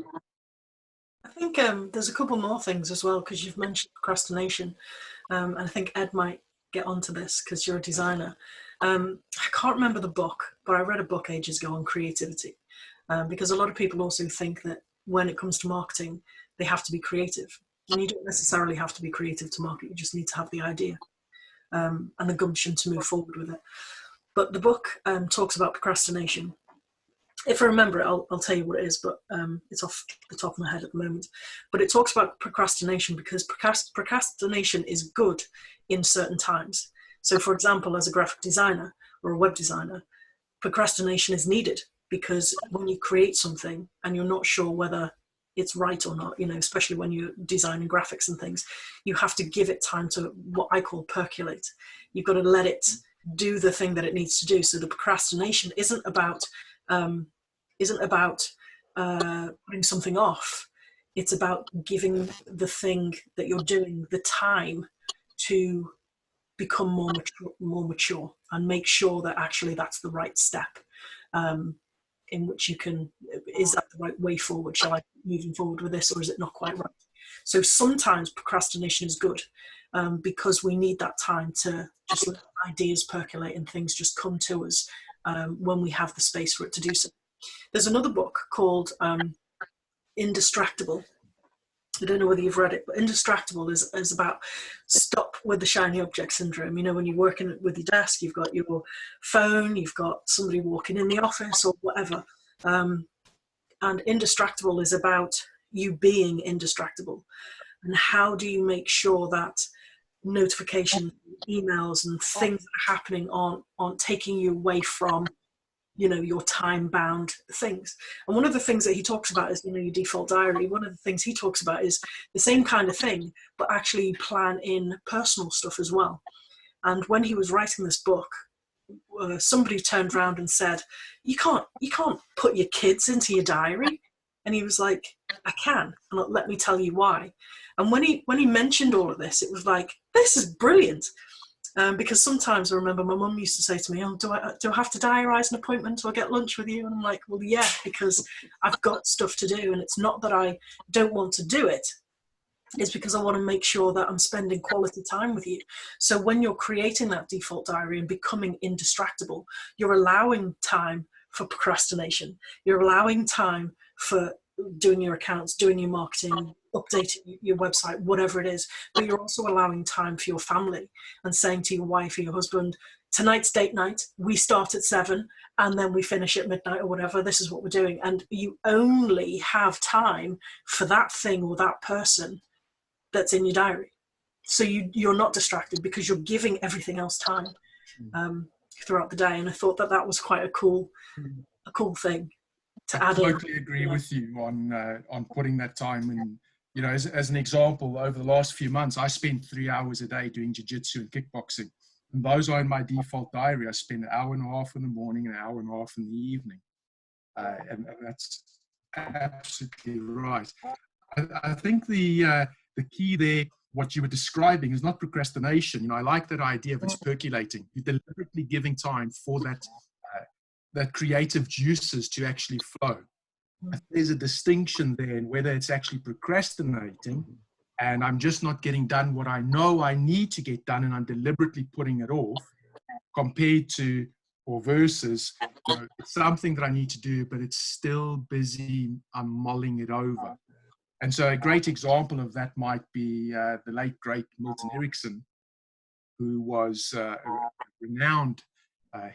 I think there's a couple more things as well, because you've mentioned procrastination. And I think Ed might get onto this because you're a designer. I can't remember the book, but I read a book ages ago on creativity, because a lot of people also think that when it comes to marketing, they have to be creative. And you don't necessarily have to be creative to market. You just need to have the idea and the gumption to move forward with it. But the book talks about procrastination. If I remember it, I'll tell you what it is, but it's off the top of my head at the moment. But it talks about procrastination because procrastination is good in certain times. So, for example, as a graphic designer or a web designer, procrastination is needed because when you create something and you're not sure whether it's right or not, you know, especially when you're designing graphics and things. You have to give it time to what I call percolate. You've got to let it do the thing that it needs to do. So the procrastination isn't about putting something off. It's about giving the thing that you're doing the time to become more mature and make sure that actually that's the right step, in which you can, is that the right way forward? Shall I be moving forward with this, or is it not quite right? So sometimes procrastination is good, because we need that time to just let ideas percolate and things just come to us when we have the space for it to do so. There's another book called Indistractable. I don't know whether you've read it, but Indistractable is about stop with the shiny object syndrome. You know, when you're working with your desk, you've got your phone, you've got somebody walking in the office or whatever. And Indistractable is about you being indistractable. And how do you make sure that notifications, emails and things that are happening aren't taking you away from, you know, your time-bound things. And one of the things that he talks about is, you know, your default diary. One of the things he talks about is the same kind of thing, but actually plan in personal stuff as well. And when he was writing this book, somebody turned around and said, you can't put your kids into your diary. And he was like, I can, and let me tell you why. And when he mentioned all of this, it was like, this is brilliant. Because sometimes I remember my mum used to say to me, oh, do I have to diarise an appointment or get lunch with you? And I'm like, well, yeah, because I've got stuff to do. And it's not that I don't want to do it. It's because I want to make sure that I'm spending quality time with you. So when you're creating that default diary and becoming indistractable, you're allowing time for procrastination. You're allowing time for doing your accounts, doing your marketing, updating your website, whatever it is. But you're also allowing time for your family and saying to your wife or your husband, tonight's date night, we start at 7 and then we finish at midnight or whatever. This is what we're doing. And you only have time for that thing or that person that's in your diary. So you're not distracted because you're giving everything else time throughout the day. And I thought that was quite a cool thing to add in. I totally agree with you on putting that time in. You know, as an example, over the last few months, I spent 3 hours a day doing jiu-jitsu and kickboxing. And those are in my default diary. I spend an hour and a half in the morning and an hour and a half in the evening. And that's absolutely right. I think the key there, what you were describing, is not procrastination. You know, I like that idea of it's percolating. You're deliberately giving time for that creative juices to actually flow. There's a distinction there in whether it's actually procrastinating and I'm just not getting done what I know I need to get done and I'm deliberately putting it off, compared to, or versus, you know, it's something that I need to do, but it's still busy, I'm mulling it over. And so a great example of that might be the late, great Milton Erickson, who was a renowned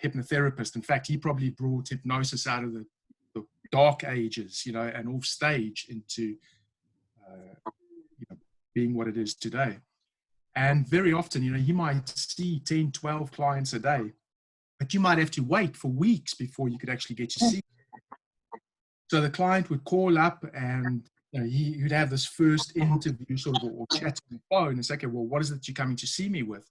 hypnotherapist. In fact, he probably brought hypnosis out of the dark ages, you know, and off stage into being what it is today. And very often, you know, he might see 10, 12 clients a day, but you might have to wait for weeks before you could actually get to see them. So the client would call up and he'd have this first interview sort of, or chat on the phone and say, okay, well, what is it you're coming to see me with?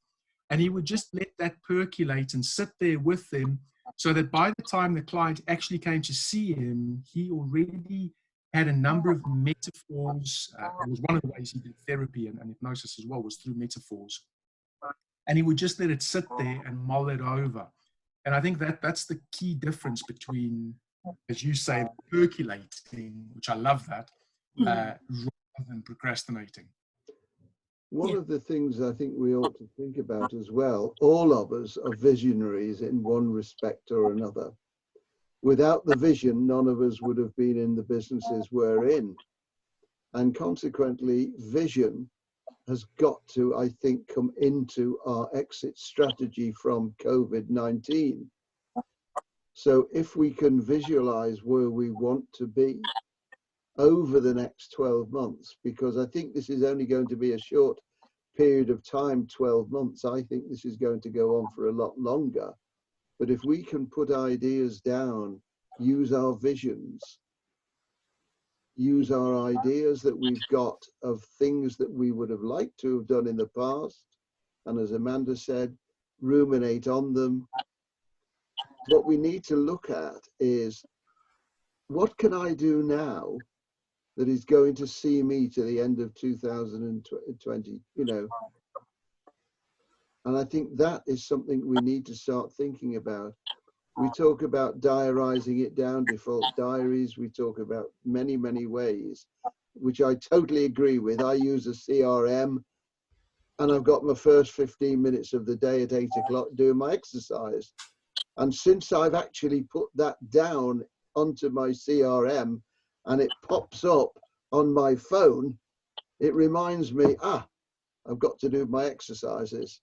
And he would just let that percolate and sit there with them, so that by the time the client actually came to see him, he already had a number of metaphors. It was one of the ways he did therapy and hypnosis as well, was through metaphors. And he would just let it sit there and mull it over. And I think that's the key difference between, as you say, percolating, which I love that, rather than procrastinating. One of the things I think we ought to think about as well, all of us are visionaries in one respect or another. Without the vision, none of us would have been in the businesses we're in. And consequently, vision has got to, I think, come into our exit strategy from COVID-19. So if we can visualize where we want to be over the next 12 months, because I think this is only going to be a short period of time, 12 months. I think this is going to go on for a lot longer. But if we can put ideas down, use our visions, use our ideas that we've got of things that we would have liked to have done in the past. And as Amanda said, ruminate on them. What we need to look at is, what can I do now that is going to see me to the end of 2020, you know? And I think that is something we need to start thinking about. We talk about diarizing it down, default diaries. We talk about many, many ways, which I totally agree with. I use a CRM, and I've got my first 15 minutes of the day at 8 o'clock doing my exercise. And since I've actually put that down onto my CRM and it pops up on my phone, it reminds me, I've got to do my exercises.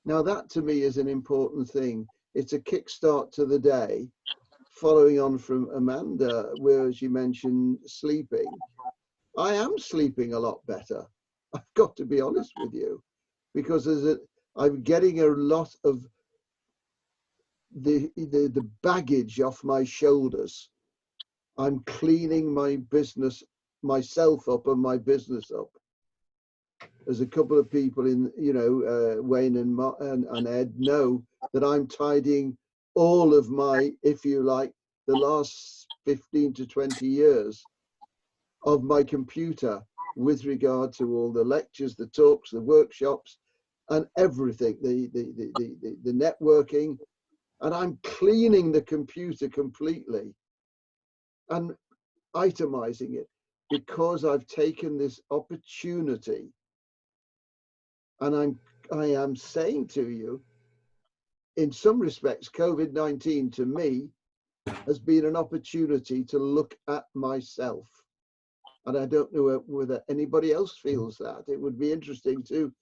Now that to me is an important thing. It's a kickstart to the day. Following on from Amanda, where she mentioned sleeping, I am sleeping a lot better. I've got to be honest with you, because I'm getting a lot of the baggage off my shoulders. I'm cleaning my business, myself up and my business up. There's a couple of people in, you know, Wayne and Ed know that I'm tidying all of my, if you like, the last 15 to 20 years of my computer with regard to all the lectures, the talks, the workshops, and everything, the networking. And I'm cleaning the computer completely and itemizing it, because I've taken this opportunity. And I am saying to you, in some respects, COVID-19 to me has been an opportunity to look at myself. And I don't know whether anybody else feels that. It would be interesting to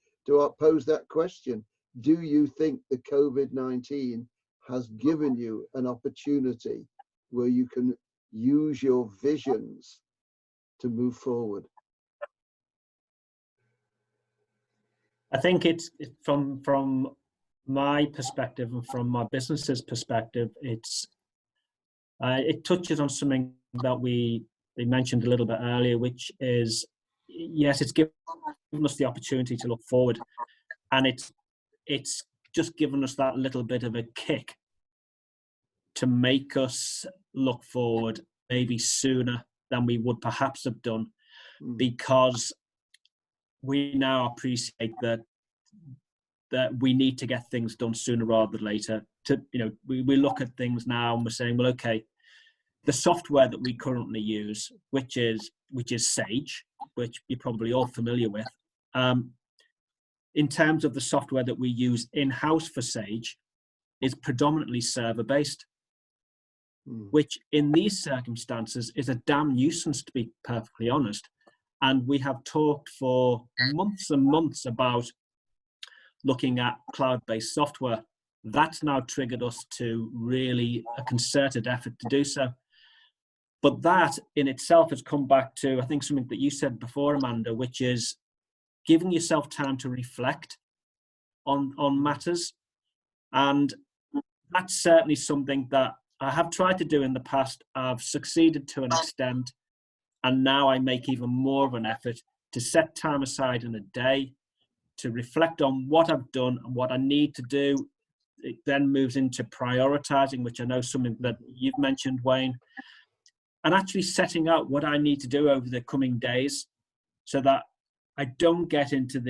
pose that question. Do you think the COVID-19 has given you an opportunity where you can use your visions to move forward? I think it's from my perspective and from my business's perspective, it touches on something that we mentioned a little bit earlier, which is, yes, it's given us the opportunity to look forward, and it's just given us that little bit of a kick to make us look forward maybe sooner than we would perhaps have done, because we now appreciate that we need to get things done sooner rather than later. We look at things now and we're saying, well, okay, the software that we currently use, which is Sage, which you're probably all familiar with, in terms of the software that we use in-house for Sage, is predominantly server-based, which in these circumstances is a damn nuisance, to be perfectly honest. And we have talked for months and months about looking at cloud-based software. That's now triggered us to really a concerted effort to do so. But that in itself has come back to, I think, something that you said before, Amanda, which is giving yourself time to reflect on matters. And that's certainly something that I have tried to do in the past. I've succeeded to an extent. And now I make even more of an effort to set time aside in a day to reflect on what I've done and what I need to do. It then moves into prioritizing, which I know is something that you've mentioned, Wayne, and actually setting out what I need to do over the coming days so that I don't get into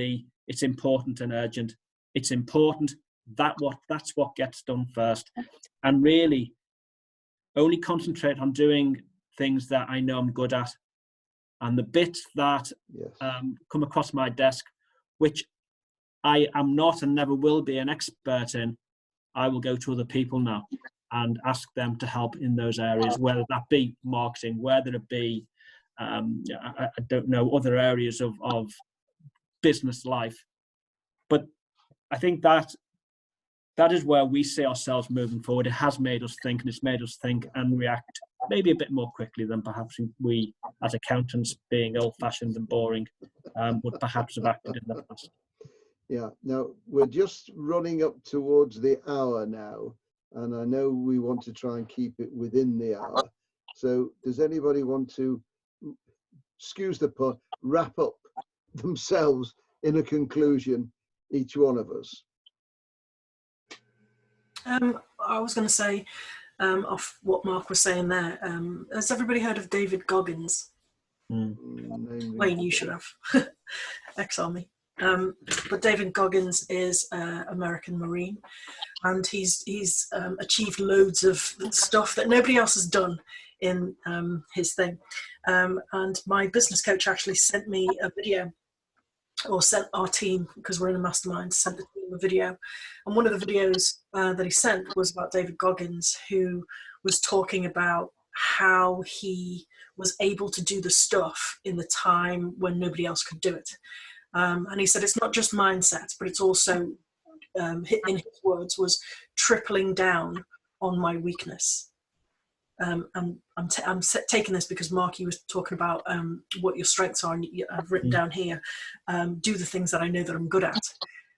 it's important and urgent. It's important, that's what gets done first. And really only concentrate on doing things that I know I'm good at, and the bits that come across my desk, which I am not and never will be an expert in, I will go to other people now and ask them to help in those areas, whether that be marketing, whether it be, I don't know, other areas of business life. But I think that is where we see ourselves moving forward. It has made us think, and it's made us think and react maybe a bit more quickly than perhaps we, as accountants, being old-fashioned and boring, would perhaps have acted in the past. Yeah, now we're just running up towards the hour now, and I know we want to try and keep it within the hour. So does anybody want to excuse the pun, wrap up themselves in a conclusion, each one of us? I was going to say, off what Mark was saying there, has everybody heard of David Goggins? Wayne, you should have. Ex-army. But David Goggins is an American Marine, and he's achieved loads of stuff that nobody else has done in his thing. And my business coach actually sent me a video, or sent our team, because we're in a mastermind, sent the team a video. And one of the videos that he sent was about David Goggins, who was talking about how he was able to do the stuff in the time when nobody else could do it. And he said it's not just mindset, but it's also, in his words, was tripling down on my weakness. And I'm taking this because Mark, you was talking about what your strengths are, and I've written down here, do the things that I know that I'm good at.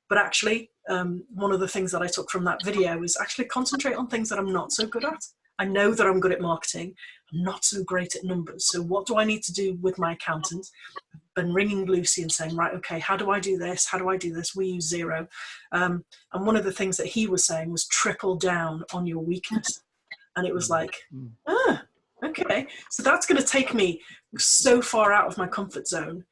But actually, one of the things that I took from that video is actually concentrate on things that I'm not so good at. I know that I'm good at marketing. I'm not so great at numbers. So what do I need to do with my accountant? I've been ringing Lucy and saying, right, okay, how do I do this? How do I do this? We use Xero. And one of the things that he was saying was triple down on your weakness. And it was like, okay. So that's going to take me so far out of my comfort zone.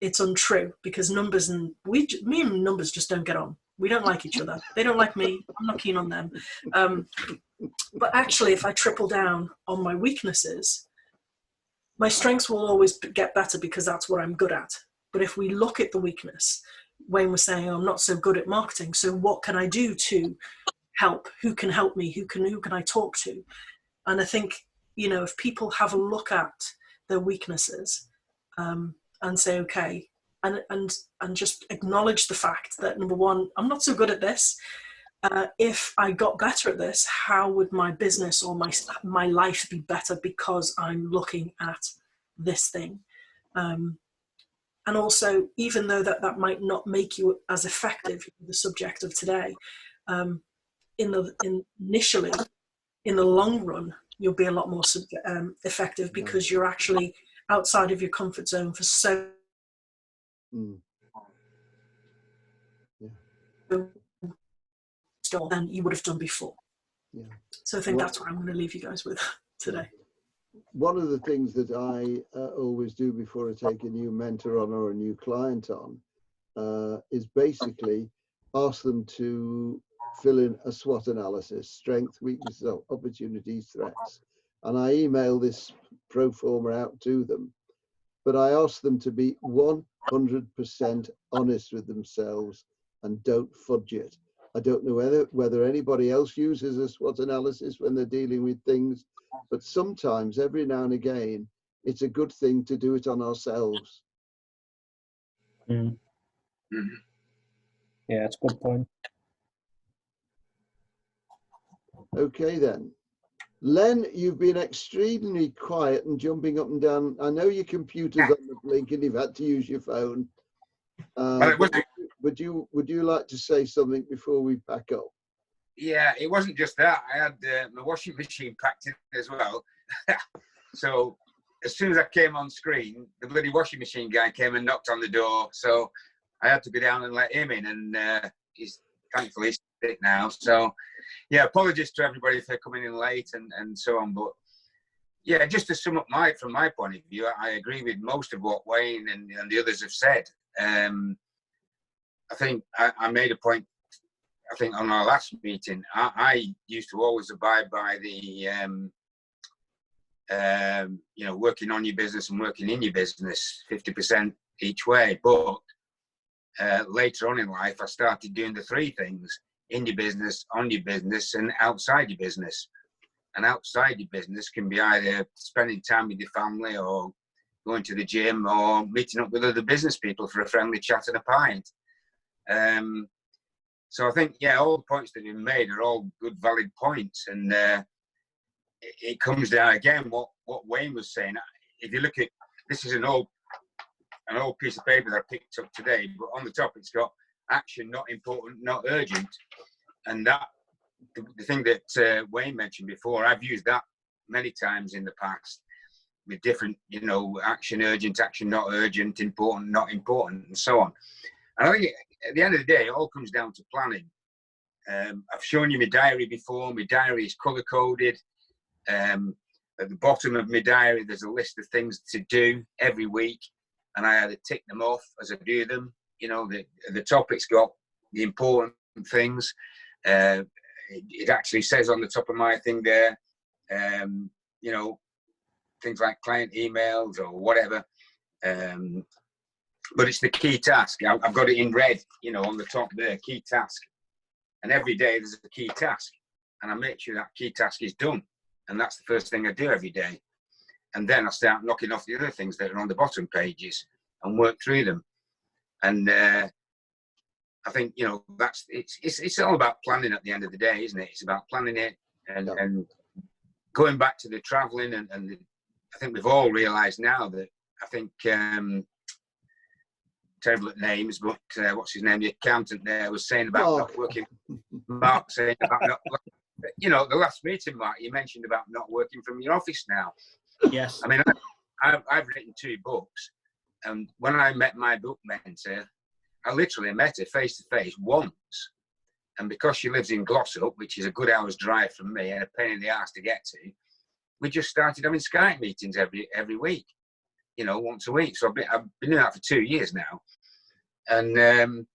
It's untrue, because numbers and me and numbers just don't get on. We don't like each other. They don't like me. I'm not keen on them. But actually, if I triple down on my weaknesses, my strengths will always get better, because that's what I'm good at. But if we look at the weakness, Wayne was saying, I'm not so good at marketing. So what can I do to help? Who can help me? Who can I talk to? And I think, if people have a look at their weaknesses and say, okay, and just acknowledge the fact that, number one, I'm not so good at this. If I got better at this, how would my business or my life be better because I'm looking at this thing? And also, even though that might not make you as effective, the subject of today, initially, in the long run, you'll be a lot more effective, because you're actually outside of your comfort zone for so than you would have done before. So I think that's what I'm going to leave you guys with today. One of the things that I always do before I take a new mentor on or a new client on is basically ask them to fill in a SWOT analysis: strengths, weaknesses, opportunities, threats. And I email this pro forma out to them, but I ask them to be 100% honest with themselves and don't fudge it. I don't know whether anybody else uses a SWOT analysis when they're dealing with things, but sometimes, every now and again, it's a good thing to do it on ourselves. Yeah, that's a good point. Okay then. Len, you've been extremely quiet and jumping up and down. I know your computer's on the blink and you've had to use your phone. Would you like to say something before we pack up? Yeah, it wasn't just that. I had my washing machine packed in as well. So as soon as I came on screen, the bloody washing machine guy came and knocked on the door. So I had to go down and let him in, and he's thankfully sick now. So yeah, apologies to everybody for coming in late and so on. But yeah, just to sum up from my point of view, I agree with most of what Wayne and the others have said. I think I made a point, I think on our last meeting, I used to always abide by the, working on your business and working in your business, 50% each way. But later on in life, I started doing the three things: in your business, on your business, and outside your business. And outside your business can be either spending time with your family, or going to the gym, or meeting up with other business people for a friendly chat and a pint. So I think, yeah, all the points that you've made are all good, valid points. And it comes down again what Wayne was saying. If you look at, this is an old piece of paper that I picked up today, but on the top it's got action, not important, not urgent. And that, the thing that Wayne mentioned before, I've used that many times in the past. with different, you know, action urgent, action not urgent, important, not important, and so on. And I think at the end of the day, it all comes down to planning. I've shown you my diary before. My diary is color coded. At the bottom of my diary, there's a list of things to do every week, and I either tick them off as I do them. You know, the topic's got the important things. It actually says on the top of my thing there, you know, things like client emails or whatever. But it's the key task. I've got it in red, you know, on the top there, key task. And every day there's a key task, and I make sure that key task is done. And that's the first thing I do every day. And then I start knocking off the other things that are on the bottom pages and work through them. And I think, you know, it's all about planning at the end of the day, isn't it? It's about planning it and going back to the traveling. And I think we've all realized now that I think, terrible at names, but what's his name? The accountant there was saying about not working. Mark saying about not, you know, the last meeting, Mark, you mentioned about not working from your office now. Yes. I mean, I've written 2 books, and when I met my book mentor, I literally met her face to face once. And because she lives in Glossop, which is a good hour's drive from me and a pain in the ass to get to, we just started having Skype meetings every week, you know, once a week. So I've been doing that for 2 years now. And,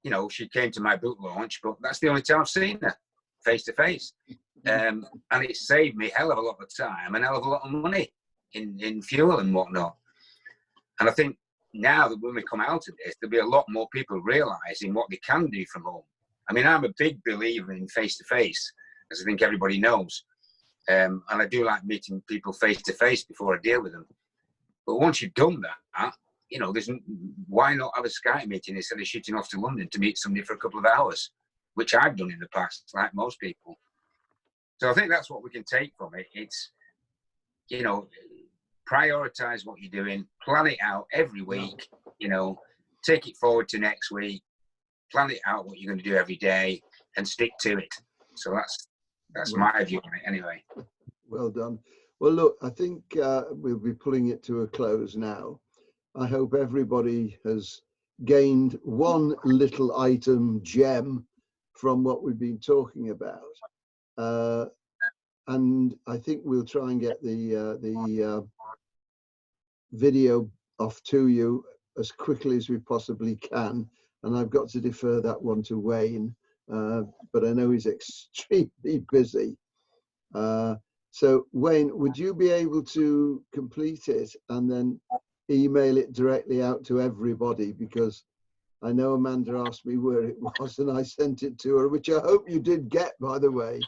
you know, she came to my book launch, but that's the only time I've seen her face to face. And it saved me a hell of a lot of time and a hell of a lot of money in fuel and whatnot. And I think now that when we come out of this, there'll be a lot more people realizing what they can do from home. I mean, I'm a big believer in face to face, as I think everybody knows. And I do like meeting people face to face before I deal with them. But once you've done that, you know, why not have a Skype meeting instead of shooting off to London to meet somebody for a couple of hours, which I've done in the past, like most people. So I think that's what we can take from it. It's, you know, prioritize what you're doing, plan it out every week, you know, take it forward to next week, plan it out what you're going to do every day, and stick to it. So that's my view on it anyway. Well done. Well, look, I think we'll be pulling it to a close now. I hope everybody has gained one little item gem from what we've been talking about. And I think we'll try and get the video off to you as quickly as we possibly can. And I've got to defer that one to Wayne, but I know he's extremely busy. So Wayne, would you be able to complete it and then email it directly out to everybody? Because I know Amanda asked me where it was and I sent it to her, which I hope you did get, by the way.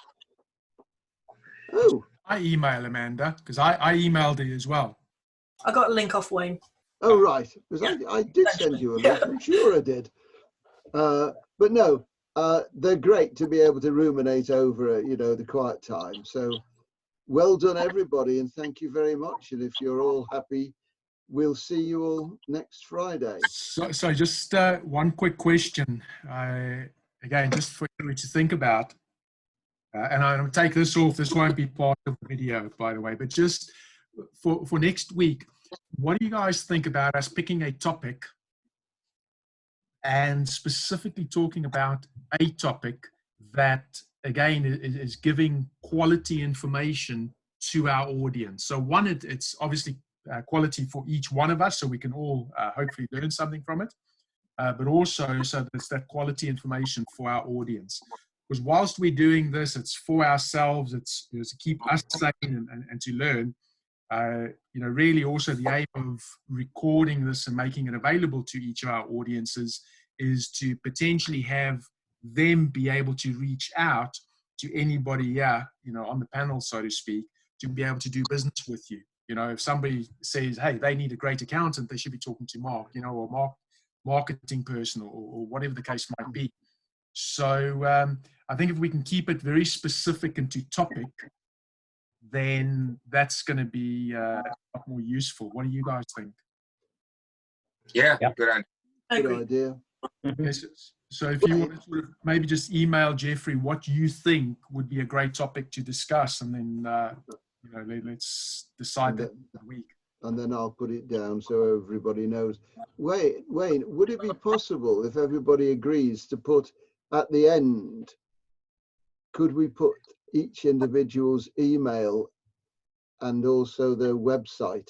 Oh. I email Amanda, because I emailed it as well. I got a link off Wayne. Oh, right. Because I did send you a link. I'm sure I did. But no, they're great to be able to ruminate over, you know, the quiet time. So well done, everybody. And thank you very much. And if you're all happy, we'll see you all next Friday. So just one quick question. Again, just for you to think about. And I'm going to take this off. This won't be part of the video, by the way. But just for next week, what do you guys think about us picking a topic and specifically talking about a topic that, again, is giving quality information to our audience? So one, it's obviously quality for each one of us, so we can all hopefully learn something from it. But also, so there's that quality information for our audience. Because whilst we're doing this, it's for ourselves, it's to keep us sane and to learn. You know, really also the aim of recording this and making it available to each of our audiences is to potentially have them be able to reach out to anybody here, you know, on the panel, so to speak, to be able to do business with you. You know, if somebody says, hey, they need a great accountant, they should be talking to Mark, you know, or marketing person or whatever the case might be. So I think if we can keep it very specific and to topic, then that's going to be a lot more useful. What do you guys think? Yeah, Yep. good idea. Good idea. Yes. So if you want to sort of maybe just email Jeffrey what you think would be a great topic to discuss, and then let's decide that week. And then I'll put it down so everybody knows. Wayne, would it be possible, if everybody agrees, to put at the end, could we put each individual's email and also their website,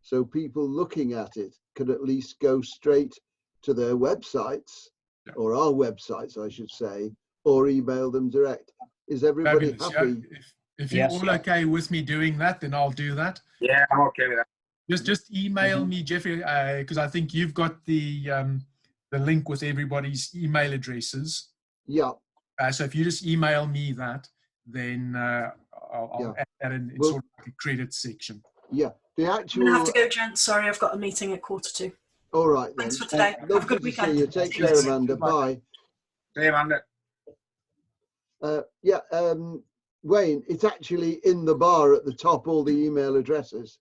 so people looking at it could at least go straight to their websites, or our websites, I should say, or email them direct? Is everybody happy? Yeah. If you're all okay with me doing that, then I'll do that. Yeah, I'm okay with that. Just email me, Jeffrey, because I think you've got the link with everybody's email addresses. Yeah. So if you just email me that, then I'll add in sort of like a credit section. Yeah. The actual. I'm gonna have to go, gents. Sorry, I've got a meeting at 1:45. All right then. Thanks for today. Have a good weekend. See you. Take care, Amanda. Bye. See you, Amanda. Wayne, it's actually in the bar at the top, all the email addresses.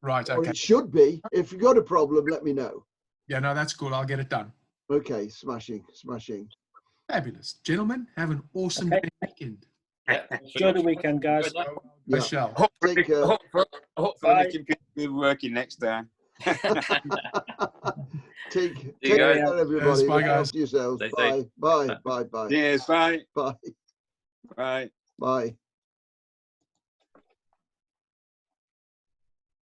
Right, Or okay. it should be. If you've got a problem, let me know. Yeah, no, that's cool. I'll get it done. Okay, smashing. Fabulous. Gentlemen, have an awesome day weekend. Yeah. Enjoy the weekend, guys. Yeah. Michelle. Take care. Hopefully Bye. the computer will be working next time. Take you care, guys. everybody. Yes, bye, Look guys. after yourselves. Stay Bye. safe. Bye. Yes, bye. Bye. Bye. Bye.